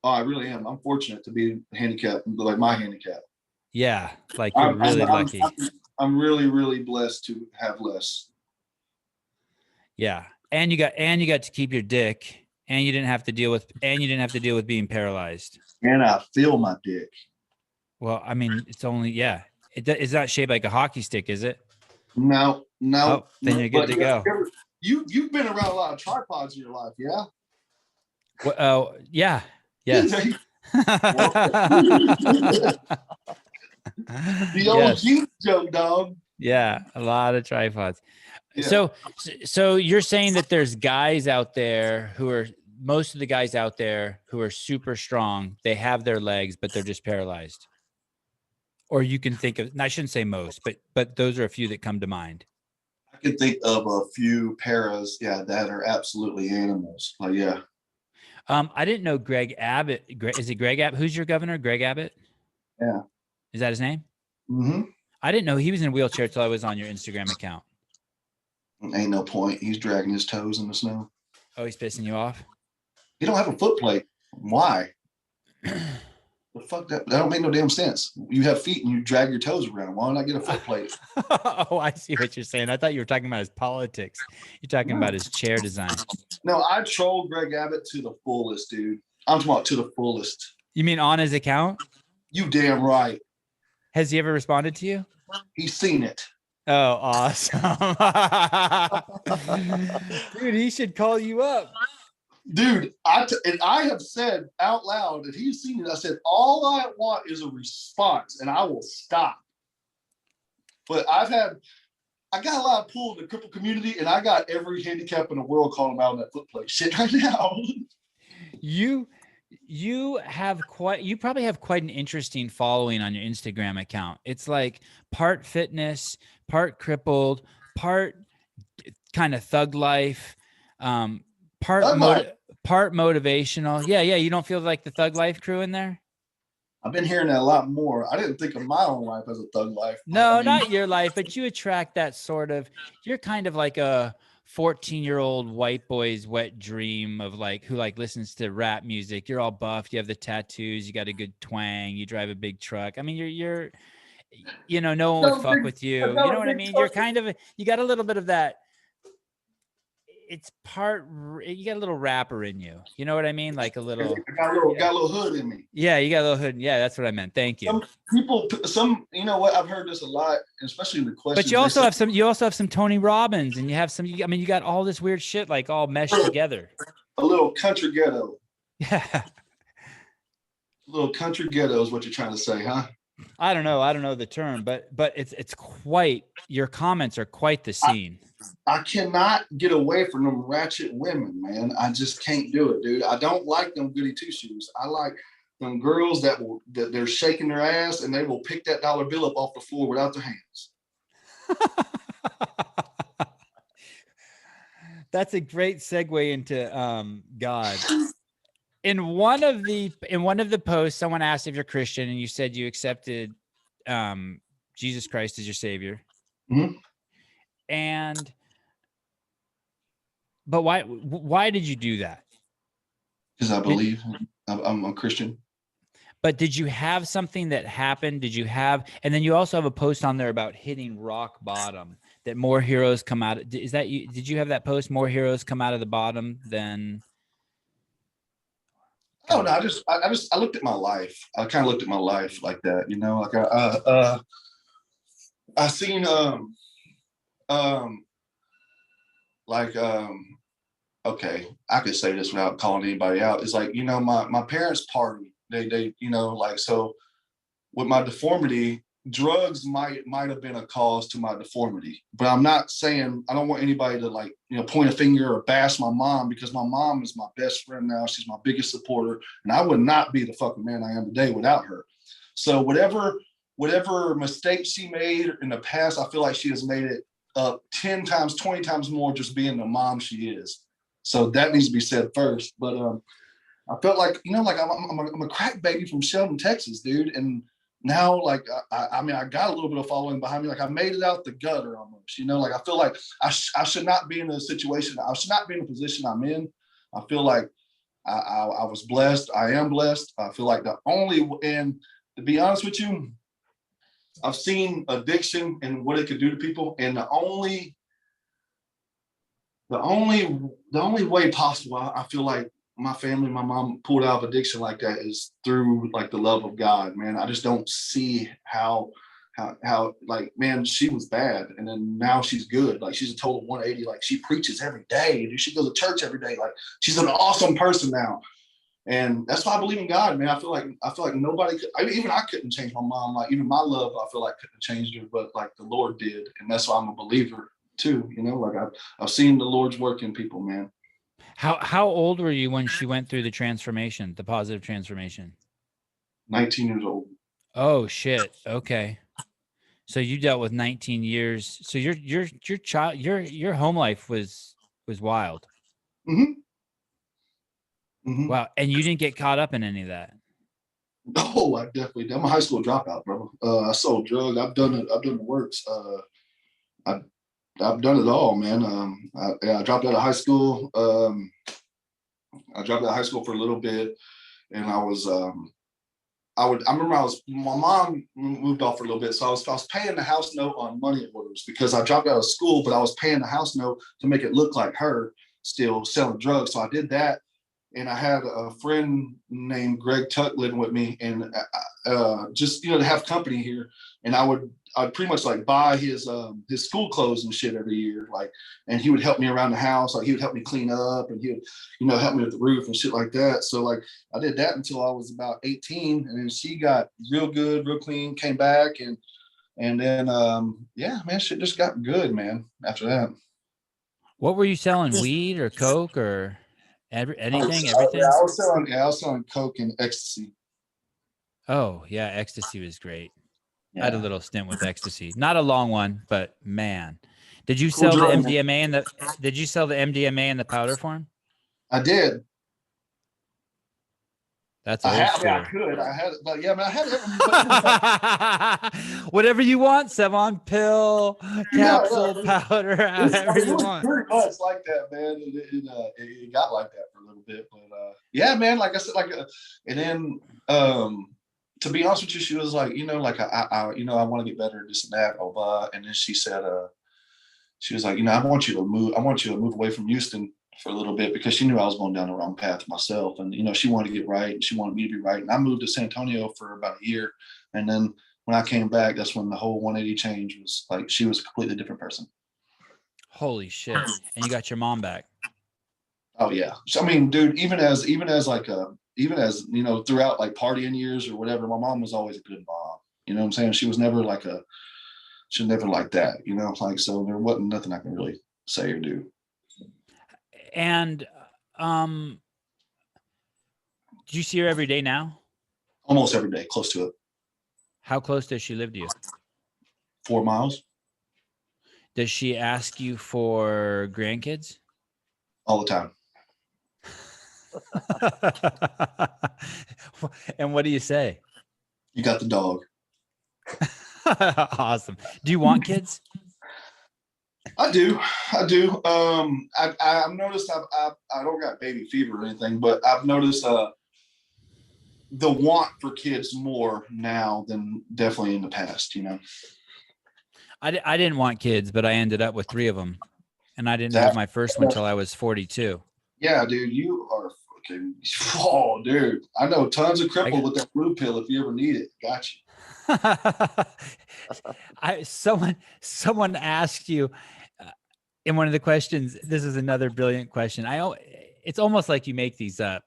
Oh, I really am. I'm fortunate to be handicapped, like my handicap. Yeah, like you're really lucky. I'm really, really blessed to have less. Yeah, and you got to keep your dick, and you didn't have to deal with being paralyzed. And I feel my dick. Well, I mean, it's only it's not shaped like a hockey stick, is it? No. Oh, then you're good to go. You've been around a lot of tripods in your life, yeah? Well, oh, yeah. Yes. The old jeans joke, dog. Yeah, a lot of tripods. Yeah. So you're saying that there's guys out there most of the guys out there who are super strong, they have their legs, but they're just paralyzed. Or you can think of, and I shouldn't say most, but those are a few that come to mind. I can think of a few paras, that are absolutely animals. Yeah. I didn't know Greg Abbott. Is it Greg Abbott? Who's your governor? Greg Abbott? Yeah. Is that his name? Mm-hmm. I didn't know he was in a wheelchair till I was on your Instagram account. Ain't no point. He's dragging his toes in the snow. Oh, he's pissing you off? You don't have a foot plate. Why? The fuck that don't make no damn sense. You have feet and you drag your toes around. Why not get a foot plate? Oh, I see what you're saying. I thought you were talking about his politics. You're talking about his chair design. No, I trolled Greg Abbott to the fullest, dude. I'm talking about to the fullest. You mean on his account? You damn right. Has he ever responded to you? He's seen it. Oh, awesome. Dude, he should call you up. Dude, I have said out loud that he's seen it. I said, all I want is a response and I will stop. But I got a lot of pull in the cripple community and I got every handicap in the world calling him out on that foot plate shit right now. You probably have quite an interesting following on your Instagram account. It's like part fitness, part crippled, part kind of thug life, part motivational. Yeah. You don't feel like the thug life crew in there? I've been hearing that a lot more. I didn't think of my own life as a thug life. No, not your life, but you attract that sort of, you're kind of like a 14-year-old white boy's wet dream of who listens to rap music. You're all buffed. You have the tattoos. You got a good twang. You drive a big truck. I mean, you're no one would fuck with you. You know what I mean? You're kind of, you got a little bit of that. it's you got a little rapper in you. You know what I mean? Like a little. I got a little hood in me. Yeah, you got a little hood. Yeah, that's what I meant. Thank you. You know what? I've heard this a lot, especially in the questions. But you also have some Tony Robbins, and you have some. I mean, you got all this weird shit like all meshed together. A little country ghetto. Yeah. A little country ghetto is what you're trying to say, huh? I don't know the term, but it's quite. Your comments are quite the scene. I cannot get away from them ratchet women, man. I just can't do it, dude. I don't like them goody two shoes. I like them girls that they're shaking their ass and they will pick that dollar bill up off the floor without their hands. That's a great segue into God. In one of the posts, someone asked if you're Christian, and you said you accepted Jesus Christ as your savior. Mm-hmm. But why did you do that? Because I believe I'm a Christian. But did you have something that happened? And then you also have a post on there about hitting rock bottom, that more heroes come out. Is that you? Did you have that post? More heroes come out of the bottom than. Oh no, I looked at my life. I kind of looked at my life like that, you know, like I seen okay, I could say this without calling anybody out. It's like, you know, my parents party. They you know, like, so with my deformity, drugs might have been a cause to my deformity. But I'm not saying, I don't want anybody to, like, you know, point a finger or bash my mom, because my mom is my best friend now. She's my biggest supporter, and I would not be the fucking man I am today without her. So whatever mistakes she made in the past, I feel like she has made it 10 times, 20 times more just being the mom she is. So that needs to be said first. But I felt like, you know, like I'm a crack baby from Shelton, Texas, dude. And now, like, I mean, I got a little bit of following behind me. Like, I made it out the gutter almost, you know, like, I feel like I should not be in a situation. I should not be in a position I'm in. I feel like I was blessed. I am blessed. I feel like and to be honest with you, I've seen addiction and what it could do to people. And the only way possible, I feel like my family, my mom pulled out of addiction like that is through, like, the love of God, man. I just don't see how like, man, she was bad and then now she's good. Like, she's a total 180. Like, she preaches every day. She goes to church every day. Like, she's an awesome person now. And that's why I believe in God, man. I feel like nobody could, even I couldn't change my mom. Like, even my love, I feel like couldn't have changed her, but like the Lord did. And that's why I'm a believer too. You know, like I've seen the Lord's work in people, man. How old were you when she went through the transformation, the positive transformation? 19 years old. Oh shit. Okay. So you dealt with 19 years. So your home life was wild. Mm-hmm. Mm-hmm. Wow. And you didn't get caught up in any of that. Oh, I definitely did. I'm a high school dropout, bro. I sold drugs. I've done it. I've done the works. I've done it all, man. I dropped out of high school. I dropped out of high school for a little bit, and I remember my mom moved off for a little bit, so I was paying the house note on money orders because I dropped out of school, but I was paying the house note to make it look like her still selling drugs. So I did that, and I had a friend named Greg Tuck living with me, and just, you know, to have company here, and I'd pretty much like buy his school clothes and shit every year, like, and he would help me around the house, like he would help me clean up, and he would, you know, help me with the roof and shit like that. So like I did that until I was about 18, and then she got real good, real clean, came back, and then yeah, man, shit just got good, man, after that. What were you selling? Weed or coke or anything? Everything? Yeah, I was selling coke and ecstasy. Oh yeah, ecstasy was great. Yeah. I had a little stint with ecstasy, not a long one, but man, did you Cool sell the drug, MDMA did you sell the MDMA in the powder form? I did. That's old school. I could. I had it, but yeah, man, I had it. Whatever you want, Sevan, pill, capsule, powder, however you want. Pretty much like that, man. It got like that for a little bit, but yeah, man. Like I said, and then to be honest with you, she was like, you know, like I you know, I want to get better at this and that, blah, blah. And then she said, she was like, I want you to move away from Houston for a little bit, because she knew I was going down the wrong path myself. And, she wanted to get right, and she wanted me to be right. And I moved to San Antonio for about a year. And then when I came back, that's when the whole 180 change was like, she was a completely different person. Holy shit. And you got your mom back. Oh yeah. So, I mean, dude, even as throughout like partying years or whatever, my mom was always a good mom. You know what I'm saying? She was never like that. Like, so there wasn't nothing I can really say or do. And do you see her every day now? Almost every day, close to it. How close does she live to you? 4 miles. Does she ask you for grandkids? All the time. And what do you say? You got the dog. Awesome. Do you want kids? I do. I've noticed I don't got baby fever or anything, but I've noticed the want for kids more now than definitely in the past. I didn't want kids, but I ended up with 3 of them, and I didn't have my first one until I was 42. Yeah, dude, you are fucking. Oh, dude, I know tons of cripple with that blue pill if you ever need it. Got you. Someone asked you in one of the questions. This is another brilliant question. It's almost like you make these up.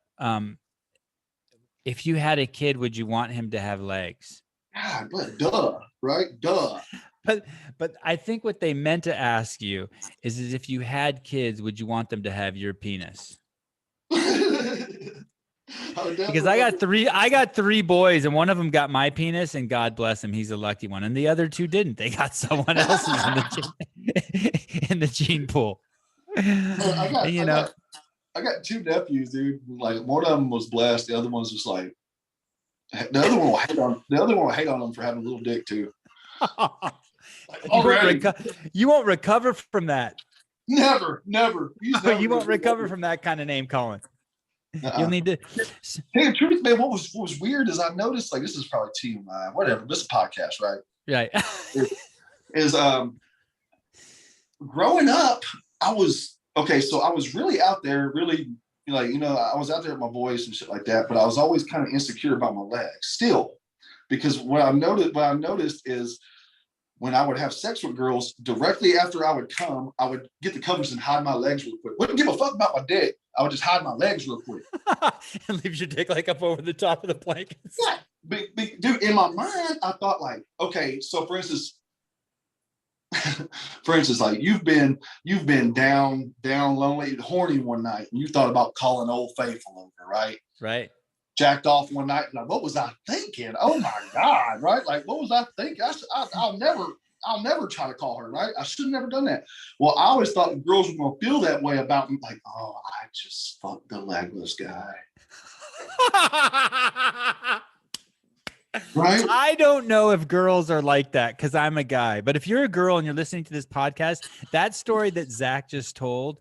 If you had a kid, would you want him to have legs? God, but duh, right? Duh. But I think what they meant to ask you is if you had kids, would you want them to have your penis? Because I got three boys, and one of them got my penis, and God bless him, he's a lucky one. And the other 2 didn't. They got someone else's in the gene pool. I got 2 nephews, dude. Like, one of them was blessed. The other one's just like, the other one will hate on them for having a little dick too. You won't recover from that. Never. You won't recover from that kind of name calling. You'll need to. Hey, the truth, man, what was weird is I noticed, like, this is probably TMI, whatever. This is a podcast, right? Right. is growing up, I was really out there, really, like, I was out there with my voice and shit like that, but I was always kind of insecure about my legs still, because what I noticed is when I would have sex with girls, directly after I would come, I would get the covers and hide my legs real quick. Wouldn't give a fuck about my dick. I would just hide my legs real quick. And leave your dick like up over the top of the blankets. Yeah. Dude, in my mind, I thought, like, okay, so for instance, like, you've been down, lonely, horny one night, and you thought about calling Old Faithful over, right? Right. Jacked off one night, like, what was I thinking? Oh my God, right? Like, what was I thinking? I'll never try to call her, right? I should have never done that. Well, I always thought the girls were going to feel that way about me, like, oh, I just fucked the legless guy. Right? I don't know if girls are like that, because I'm a guy. But if you're a girl and you're listening to this podcast, that story that Zach just told,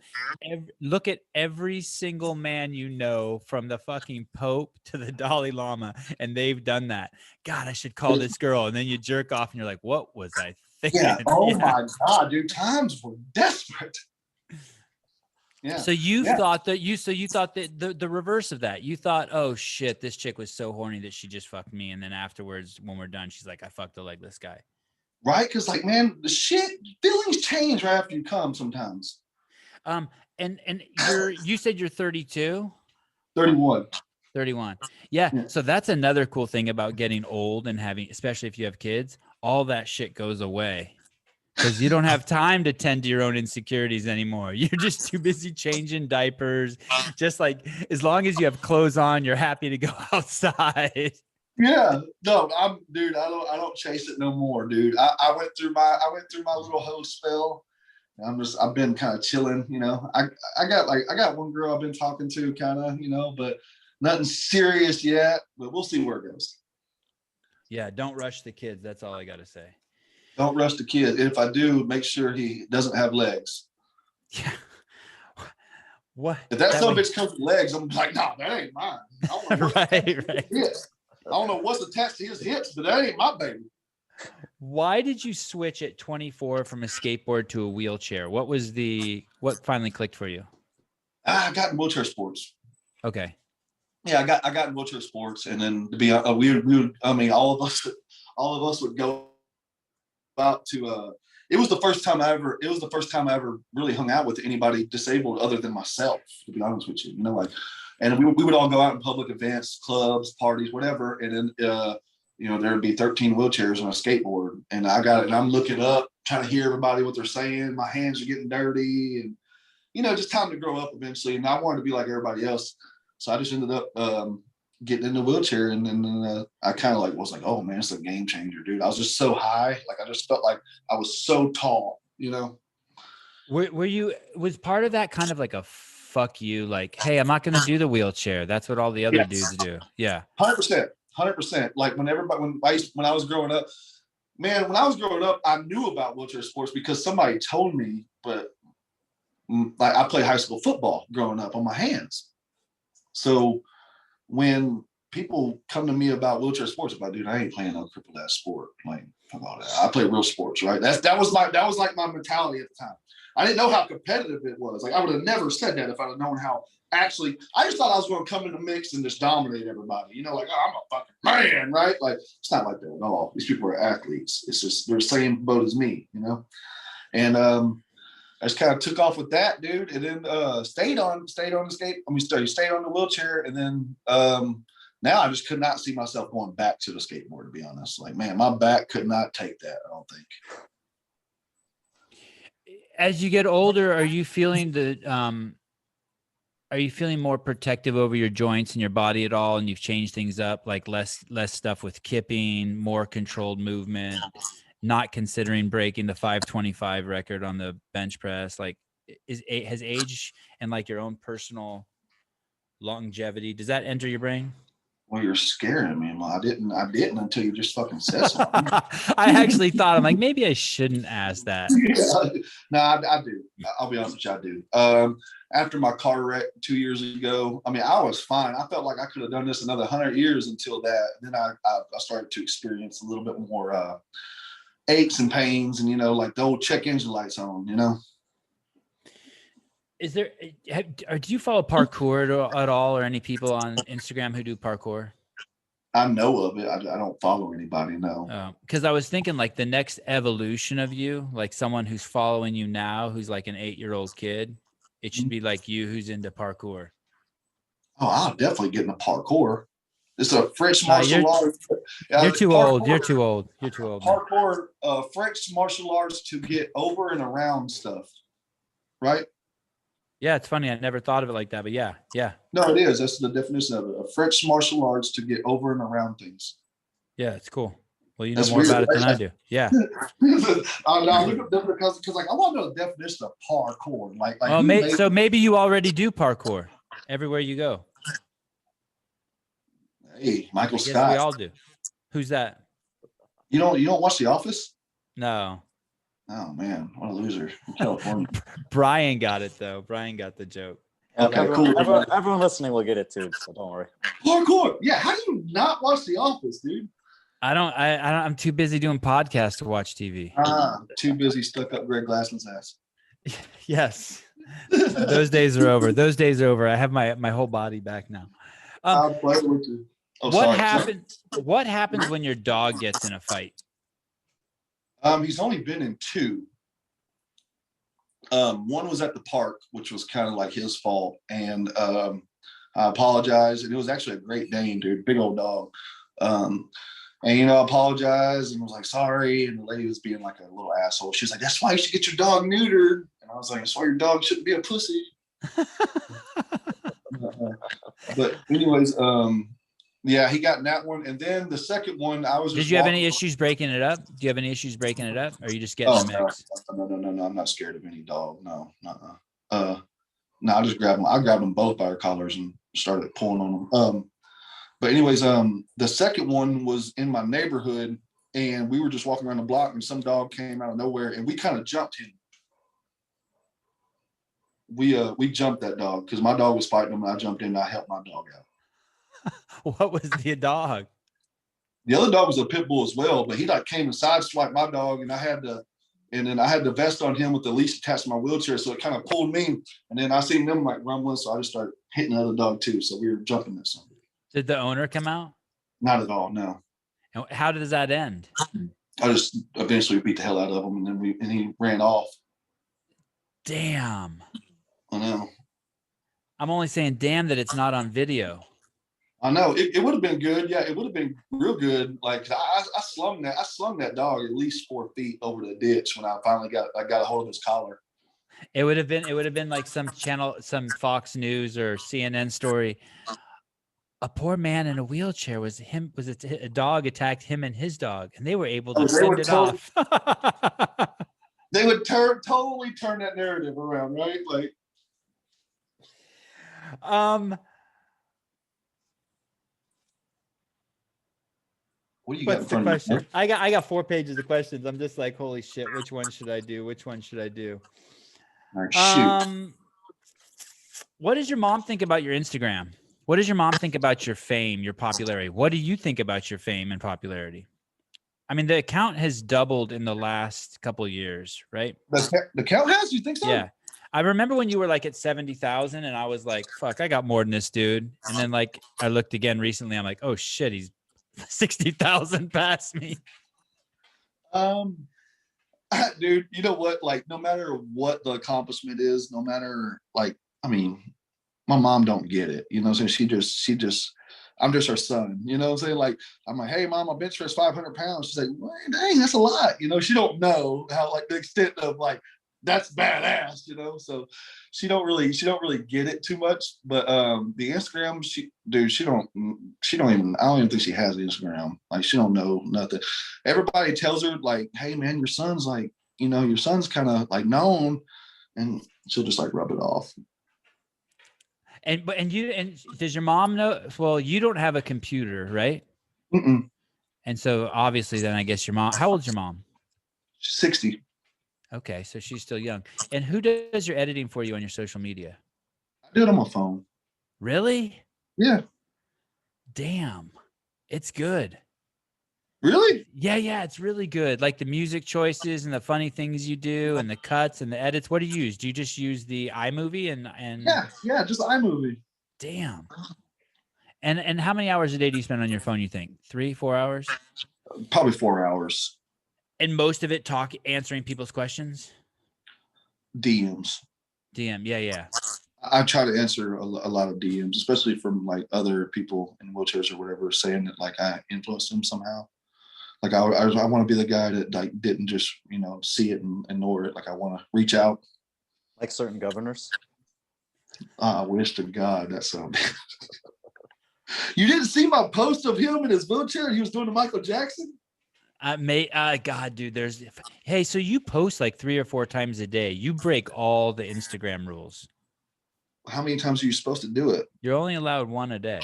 look at every single man you know, from the fucking Pope to the Dalai Lama, and they've done that. God, I should call this girl. And then you jerk off and you're like, what was I thinking? Yeah. Oh my God, dude. Times were desperate. Yeah. So you thought that the reverse of that. You thought, oh shit, this chick was so horny that she just fucked me, and then afterwards, when we're done, she's like, I fucked the legless guy. Right? Because, like, man, the shit, feelings change right after you come sometimes. And you said you're 32? 31. 31. Yeah. So that's another cool thing about getting old and having, especially if you have kids, all that shit goes away. Because you don't have time to tend to your own insecurities anymore. You're just too busy changing diapers. Just like, as long as you have clothes on, you're happy to go outside. Yeah, no, I don't chase it no more, dude. I went through my little hoe spell. I've been kind of chilling, I got one girl I've been talking to, kind of, but nothing serious yet. But we'll see where it goes. Yeah, don't rush the kids. That's all I got to say. Don't rush the kid. If I do, make sure he doesn't have legs. Yeah. What? If that son of a bitch comes with legs, I'm like, no, that ain't mine. Right. I don't know what's attached to his hips, but that ain't my baby. Why did you switch at 24 from a skateboard to a wheelchair? What finally clicked for you? I got in wheelchair sports. Okay. Yeah, I got in wheelchair sports, and then to be we would, I mean, all of us would go out to it was the first time I ever really hung out with anybody disabled other than myself, to be honest with you. You know, like, and we would all go out in public events, clubs, parties, whatever, and then you know, there would be 13 wheelchairs on a skateboard, and I'm looking up, trying to hear everybody what they're saying. My hands are getting dirty, and you know, just time to grow up eventually. And I wanted to be like everybody else, so I just ended up getting in the wheelchair, and then I kind of was like, oh man, it's a game changer, dude. I was just so high, like I just felt like I was so tall, you know. Was part of that kind of like a fuck you, like, hey, I'm not gonna do the wheelchair, that's what all the other dudes do? Yeah. 100%. Like when I was growing up, man, when I was growing up, I knew about wheelchair sports because somebody told me. But like, I played high school football growing up on my hands, so when people come to me about wheelchair sports, about, dude, I ain't playing no crippled ass sport. Like, I play real sports, right? That was like my mentality at the time. I didn't know how competitive it was. Like, I would have never said that if I'd have known how. Actually, I just thought I was going to come in the mix and just dominate everybody. You know, like, oh, I'm a fucking man, right? Like, it's not like that at all. These people are athletes. It's just they're the same boat as me, you know. And I just kind of took off with that, dude, and then stayed on the skate. I mean, stayed on the wheelchair, and then now I just could not see myself going back to the skateboard, to be honest. Like, man, my back could not take that, I don't think. As you get older, are you feeling more protective over your joints and your body at all, and you've changed things up, like less stuff with kipping, more controlled movement, not considering breaking the 525 record on the bench press? Like, has age and like your own personal longevity, does that enter your brain? Well, you're scaring me. Well, I didn't until you just fucking said something. I actually thought, I'm like, maybe I shouldn't ask that. Yeah. No, I do. I'll be honest with you, I do. After my car wreck 2 years ago, I mean, I was fine. I felt like I could have done this another 100 years until that. Then I started to experience a little bit more aches and pains, and, you know, like the old check engine lights on, you know. Is there, do you follow parkour at all, or any people on Instagram who do parkour? I know of it. I don't follow anybody, no. Because I was thinking, like, the next evolution of you, like someone who's following you now, who's like an 8-year-old kid, it should be like you, who's into parkour. Oh, I'll definitely get into parkour. It's a French martial arts. You're too old. You're too old. You're too old. Parkour, French martial arts to get over and around stuff, right? Yeah, it's funny. I never thought of it like that, but yeah. No, it is. That's the definition of it. A French martial arts to get over and around things. Yeah, it's cool. Well, you know more about it than I do. Yeah. I look up because like, I want to know the definition of parkour. Like so maybe you already do parkour everywhere you go. Hey, Michael Scott. We all do. Who's that? You don't watch The Office? No. Oh man, what a loser! California. Brian got it though. Brian got the joke. Okay, cool. Everyone listening will get it too, so don't worry. Parkour. Yeah, how do you not watch The Office, dude? I'm too busy doing podcasts to watch TV. Too busy stuck up Greg Glassman's ass. Yes. Those days are over. I have my whole body back now. I'll play with you. Oh, what happens when your dog gets in a fight? He's only been in 2. One was at the park, which was kind of like his fault, and I apologized. And it was actually a Great Dane, dude, big old dog. And, you know, I apologized and was like, sorry. And the lady was being like a little asshole. She was like, that's why you should get your dog neutered. And I was like, that's why your dog shouldn't be a pussy. But anyways, yeah, he got in that one. And then the second one, I was just Did you have any issues breaking it up? Do you have any issues breaking it up? Or are you just getting the mix? No. I'm not scared of any dog. No. No, I just grabbed them. I grabbed them both by their collars and started pulling on them. But anyways, the second one was in my neighborhood, and we were just walking around the block, and some dog came out of nowhere, and we kind of jumped him. We jumped that dog because my dog was fighting him, and I jumped in and I helped my dog out. What was the dog? The other dog was a pit bull as well, but he like came and sideswiped my dog, and then I had the vest on him with the leash attached to my wheelchair, so it kind of pulled me. And then I seen them like rumbling, so I just started hitting the other dog too. So we were jumping this one. Did the owner come out? Not at all, no. And how does that end? I just eventually beat the hell out of him, and then he ran off. Damn. I know. I'm only saying damn that it's not on video. I know. It would have been good. Yeah, it would have been real good. Like I slung that dog at least 4 feet over the ditch when I finally got a hold of his collar. It would have been like some Fox News or CNN story. A poor man in a wheelchair a dog attacked him and his dog, and they were able to send it off. They would totally turn that narrative around, right? Like, what do you got in front of you? I got 4 pages of questions. I'm just like, holy shit, which one should I do? Which one should I do? All right, shoot. What does your mom think about your Instagram? What does your mom think about your fame, your popularity? What do you think about your fame and popularity? I mean, the account has doubled in the last couple of years, right? The count has? You think so? Yeah. I remember when you were like at 70,000 and I was like, fuck, I got more than this dude. And then like, I looked again recently. I'm like, oh shit, he's 60,000 past me. Dude, you know what? Like, no matter what the accomplishment is, no matter like, I mean, my mom don't get it. You know what I'm saying? She just, I'm just her son. You know what I'm saying? Like, I'm like, hey mom, my bench press 500 pounds. She's like, well, dang, that's a lot. You know, she don't know how like the extent of like, that's badass, you know? So she don't really get it too much. But the Instagram, she don't even, I don't even think she has Instagram. Like, she don't know nothing. Everybody tells her like, hey man, your son's like, you know, your son's kind of like known, and she'll just like rub it off. And does your mom know? Well, you don't have a computer, right? Mm-mm. And so obviously then I guess your mom, how old's your mom? She's 60. Okay. So she's still young. And who does your editing for you on your social media? I do it on my phone. Really? Yeah. Damn. It's good. Really? Yeah. It's really good. Like the music choices and the funny things you do and the cuts and the edits. What do you use? Do you just use the iMovie and Yeah, just iMovie. Damn. And how many hours a day do you spend on your phone, you think? 3-4 hours? Probably 4 hours. And most of it answering people's questions? DMs. DM, yeah. I try to answer a lot of DMs, especially from like other people in wheelchairs or whatever, saying that like I influenced them somehow. Like I want to be the guy that like didn't just, you know, see it and ignore it. Like I want to reach out. Like certain governors. I wish to God that sounded. You didn't see my post of him in his wheelchair? He was doing the Michael Jackson. God, dude, hey, so you post like 3 or 4 times a day. You break all the Instagram rules. How many times are you supposed to do it? You're only allowed 1 a day,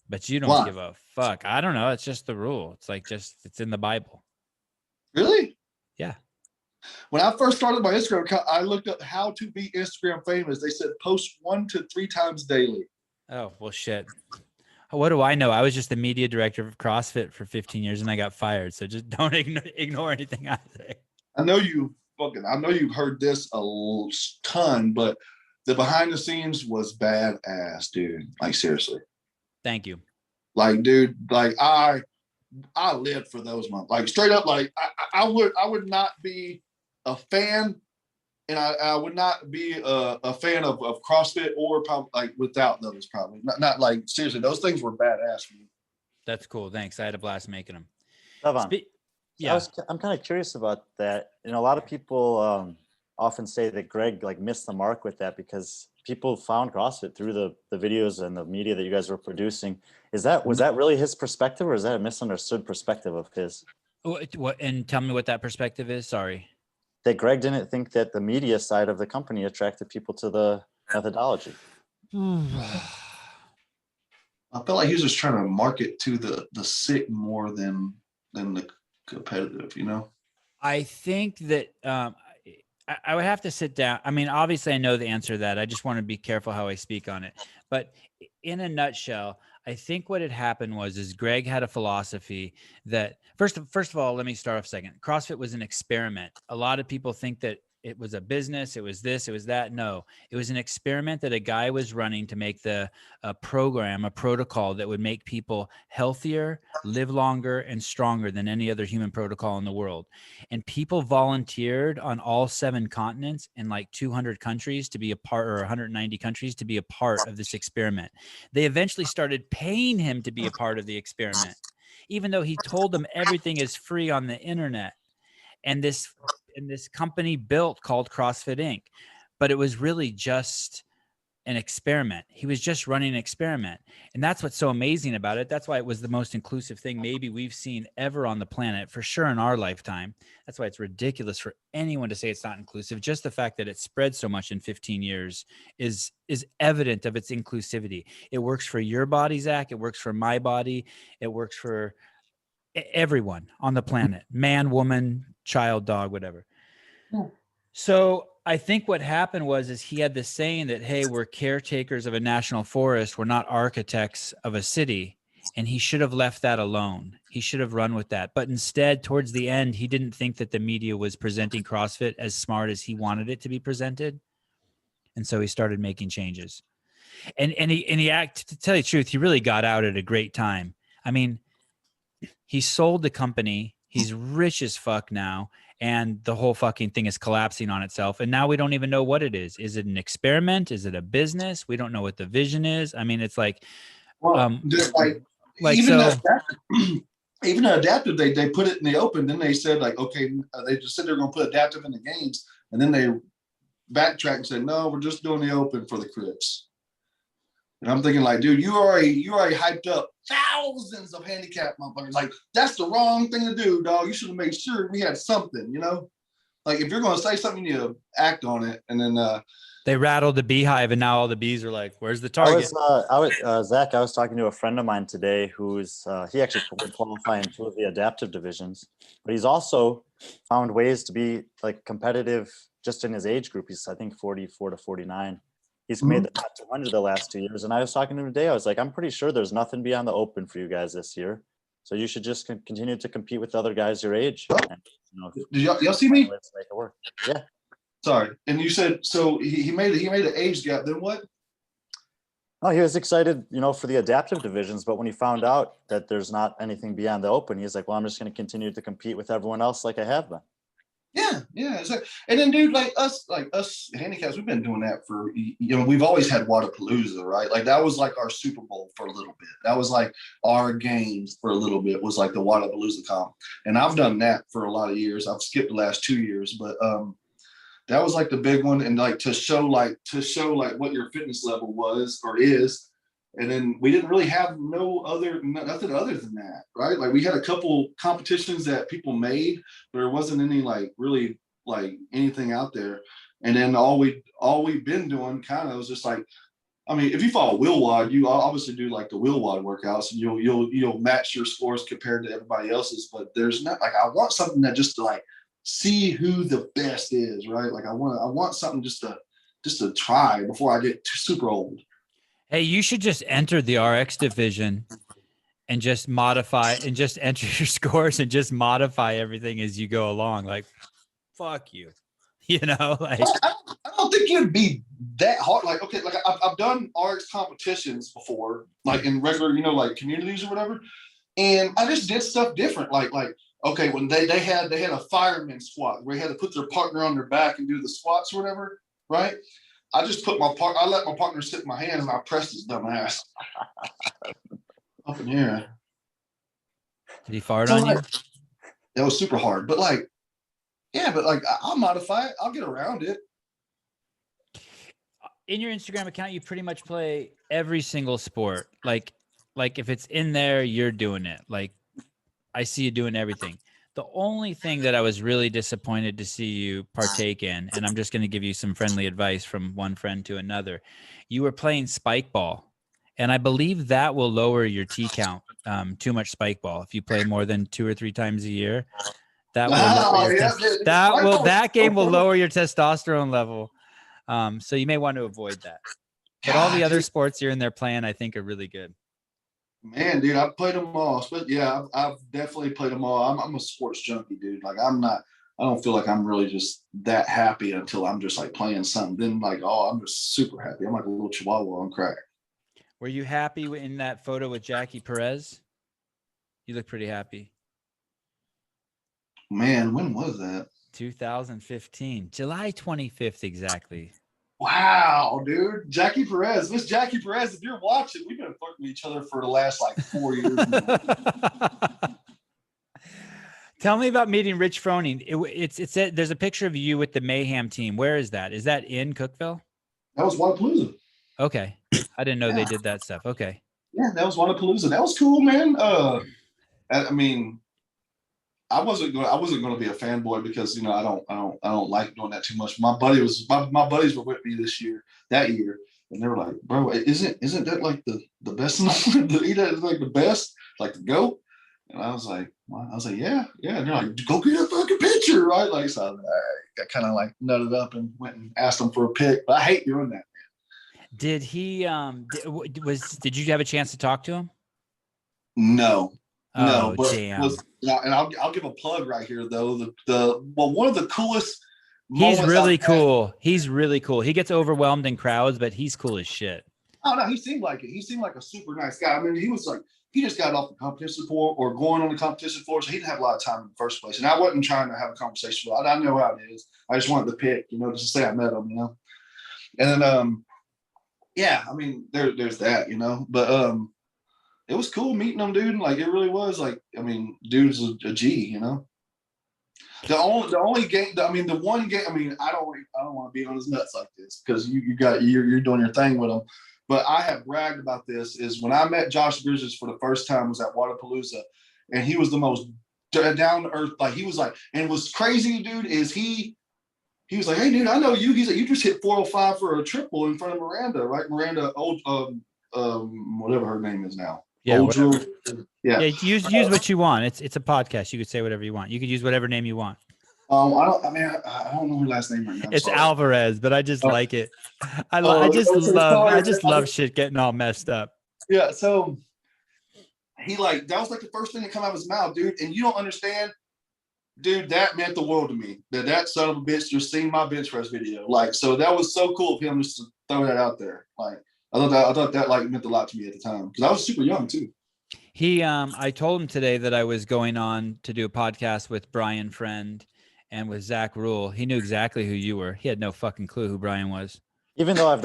but you don't give a fuck. I don't know. It's just the rule. It's like it's in the Bible. Really? Yeah. When I first started my Instagram account, I looked up how to be Instagram famous. They said post 1 to 3 times daily. Oh, well, shit. What do I know? I was just the media director of CrossFit for 15 years and I got fired. So just don't ignore anything I say. I know you've heard this a ton, but the behind the scenes was badass, dude. Like, seriously. Thank you. Like, dude, like I lived for those months. Like, straight up, like I would not be a fan, and I would not be a fan of CrossFit or probably like without those. Probably not like, seriously. Those things were badass for me. That's cool. Thanks. I had a blast making them. Sevan, yeah, I'm kind of curious about that. You know, a lot of people often say that Greg like missed the mark with that because people found CrossFit through the videos and the media that you guys were producing. Was that really his perspective, or is that a misunderstood perspective of his? What? And tell me what that perspective is. Sorry. That Greg didn't think that the media side of the company attracted people to the methodology. I felt like he was just trying to market to the sick more than the competitive, you know? I think that I would have to sit down. I mean, obviously I know the answer to that. I just want to be careful how I speak on it. But in a nutshell, I think what had happened is Greg had a philosophy that first of all, let me start off a second. CrossFit was an experiment. A lot of people think that it was a business. It was this, it was that. No, it was an experiment that a guy was running to make a protocol that would make people healthier, live longer, and stronger than any other human protocol in the world. And people volunteered on all 7 continents in like 200 countries to be a part, or 190 countries to be a part of this experiment. They eventually started paying him to be a part of the experiment, even though he told them everything is free on the internet. And this company built called CrossFit Inc. But it was really just an experiment. He was just running an experiment. And that's what's so amazing about it. That's why it was the most inclusive thing maybe we've seen ever on the planet, for sure in our lifetime. That's why it's ridiculous for anyone to say it's not inclusive. Just the fact that it spread so much in 15 years is evident of its inclusivity. It works for your body, Zach. It works for my body. It works for everyone on the planet, man, woman, child, dog, whatever. Yeah. So I think what happened is he had this saying that, hey, we're caretakers of a national forest. We're not architects of a city. And he should have left that alone. He should have run with that. But instead, towards the end, he didn't think that the media was presenting CrossFit as smart as he wanted it to be presented. And so he started making changes. And to tell you the truth, he really got out at a great time. I mean, he sold the company. He's rich as fuck now. And the whole fucking thing is collapsing on itself. And now we don't even know what it is. Is it an experiment? Is it a business? We don't know what the vision is. I mean, it's like, just even adaptive, they put it in the open. Then they said like, okay, they just said they're going to put adaptive in the games. And then they backtracked and said, no, we're just doing the open for the Crips. And I'm thinking like, dude, you already hyped up thousands of handicapped motherfuckers. Like, that's the wrong thing to do, dog. You should have made sure we had something, you know? Like, if you're going to say something, you need to act on it. And then they rattled the beehive, and now all the bees are like, where's the target? Zach, I was talking to a friend of mine today who's, he actually would qualify in 2 of the adaptive divisions, but he's also found ways to be like competitive just in his age group. He's, I think, 44 to 49. He's made the top 200 the last 2 years. And I was talking to him today. I was like, I'm pretty sure there's nothing beyond the open for you guys this year. So you should just continue to compete with other guys your age. And, did y'all see me? Let's make it work. Yeah. Sorry. And you said, so he made an age gap. Then what? Oh, he was excited, for the adaptive divisions. But when he found out that there's not anything beyond the open, he's like, well, I'm just going to continue to compete with everyone else like I have been. Yeah. And then, dude, like us handicaps, we've been doing that for, we've always had Wadapalooza, right? Like that was like our Super Bowl for a little bit. That was like our games for a little bit, was like the Wadapalooza comp. And I've done that for a lot of years. I've skipped the last 2 years, but that was like the big one. And like to show what your fitness level was or is. And then we didn't really have nothing other than that, right? Like we had a couple competitions that people made, but there wasn't any like really like anything out there. And then all we've been doing kind of was just like, I mean, if you follow Will Wad, you obviously do like the Will Wad workouts, and you'll match your scores compared to everybody else's. But there's not like, I want something that just to like see who the best is, right? Like I want something just to try before I get super old. Hey, you should just enter the RX division and just modify and just enter your scores and just modify everything as you go along. Like, fuck you, like. I don't think it'd be that hard. Like, okay, like I've done RX competitions before, like in regular, like communities or whatever. And I just did stuff different. Like, okay, when they had a fireman squat where they had to put their partner on their back and do the squats or whatever, right? I just let my partner sit in my hands and I pressed his dumb ass up in the air. Did he fart on you? It was super hard, but like, yeah, but like I'll modify it. I'll get around it. In your Instagram account, you pretty much play every single sport. Like if it's in there, you're doing it. Like I see you doing everything. The only thing that I was really disappointed to see you partake in, and I'm just going to give you some friendly advice from one friend to another. You were playing spike ball, and I believe that will lower your T count. Too much spike ball. If you play more than 2 or 3 times a year, that game will lower your testosterone level. So you may want to avoid that. But all the other sports you're in there playing, I think, are really good. Man, dude, I've played them all. But yeah, I've definitely played them all. I'm a sports junkie, dude. Like I don't feel like I'm really just that happy until I'm just like playing something. Then like, oh, I'm just super happy. I'm like a little chihuahua on crack. Were you happy in that photo with Jackie Perez? You look pretty happy. Man, when was that? 2015, July 25th, exactly. Wow, dude. Jackie Perez. Miss Jackie Perez, if you're watching, we've been fucking with each other for the last like 4 years now. Tell me about meeting Rich Froning. There's a picture of you with the Mayhem team. Where is that? Is that in Cookeville? That was Wadapalooza. Okay. I didn't know they did that stuff. Okay. Yeah, that was Wadapalooza. That was cool, man. I mean, I wasn't going to be a fanboy because I don't like doing that too much. My buddies were with me that year, and they were like, "Bro, isn't that like the best? Like the best, like the GOAT?" And I was like, "Yeah." And they're like, "Go get a fucking picture, right?" Like, so I kind of like nutted up and went and asked them for a pic. But I hate doing that. Did he? Did you have a chance to talk to him? No. Oh, but damn. And I'll give a plug right here though. One of the coolest. He's really cool. He's really cool. He gets overwhelmed in crowds, but he's cool as shit. Oh no, he seemed like it. He seemed like a super nice guy. I mean, he was like he just got off the competition floor or going on the competition floor, so he didn't have a lot of time in the first place. And I wasn't trying to have a conversation with him. I know how it is. I just wanted to pick, just to say I met him, And then yeah, I mean, there's that, but it was cool meeting him, dude. Like it really was. Like, I mean, dude's a G, The only game, the one game. I mean, I don't want to be on his nuts like this because you're doing your thing with him. But I have bragged about this. Is when I met Josh Bridges for the first time was at Wadapalooza, and he was the most down to earth. Like he was like, and what's crazy, dude, is he was like, "Hey, dude, I know you." He's like, "You just hit 405 for a triple in front of Miranda, right? Miranda, whatever her name is now." Yeah, yeah. Use what you want. It's a podcast. You could say whatever you want. You could use whatever name you want. I don't know her last name right now. It's Alvarez, but I just like it. I just love shit getting all messed up. Yeah, so he that was like the first thing that come out of his mouth, dude. And you don't understand, dude. That meant the world to me. That son of a bitch just seen my bench press video. Like, so that was so cool of him just to throw that out there. Like, I thought that like meant a lot to me at the time because I was super young too. I told him today that I was going on to do a podcast with Brian Friend and with Zack Ruhl. He knew exactly who you were. He had no fucking clue who Brian was. Even though we've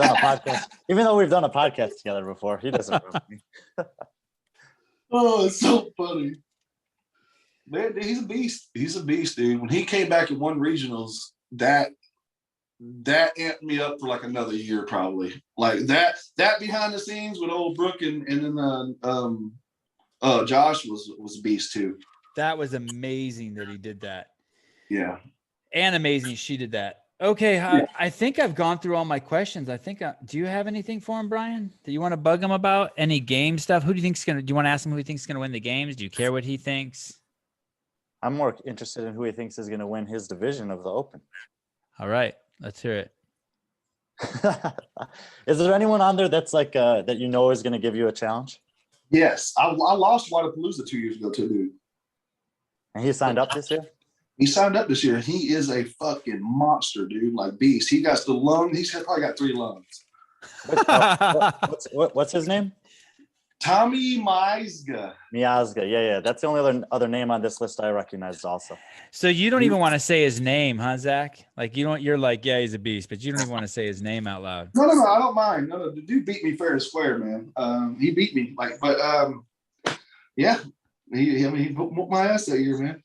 done a podcast together before, he doesn't know me. Oh, it's so funny. Man, he's a beast. He's a beast, dude. When he came back and won regionals, that amped me up for like another year, probably. Like that behind the scenes with old Brooke and then Josh was a beast too. That was amazing that he did that. Yeah. And amazing she did that. Okay, I think I've gone through all my questions. Do you have anything for him, Brian? Do you want to bug him about any game stuff? Do you want to ask him who you think's gonna win the games? Do you care what he thinks? I'm more interested in who he thinks is gonna win his division of the Open. All right, let's hear it. Is there anyone on there that's like that is gonna give you a challenge? Yes. I lost Wadapalooza 2 years ago to a dude. And he signed up this year? He signed up this year. He is a fucking monster, dude. Like beast. He got the lung. He's probably got 3 lungs. What's his name? Tommy Miazga. Yeah. That's the only other name on this list I recognize also. So you don't even want to say his name, huh, Zach? Like you're like, yeah, he's a beast, but you don't even want to say his name out loud. No, I don't mind. No, the dude beat me fair and square, man. He beat me. Yeah. He whooped my ass that year, man.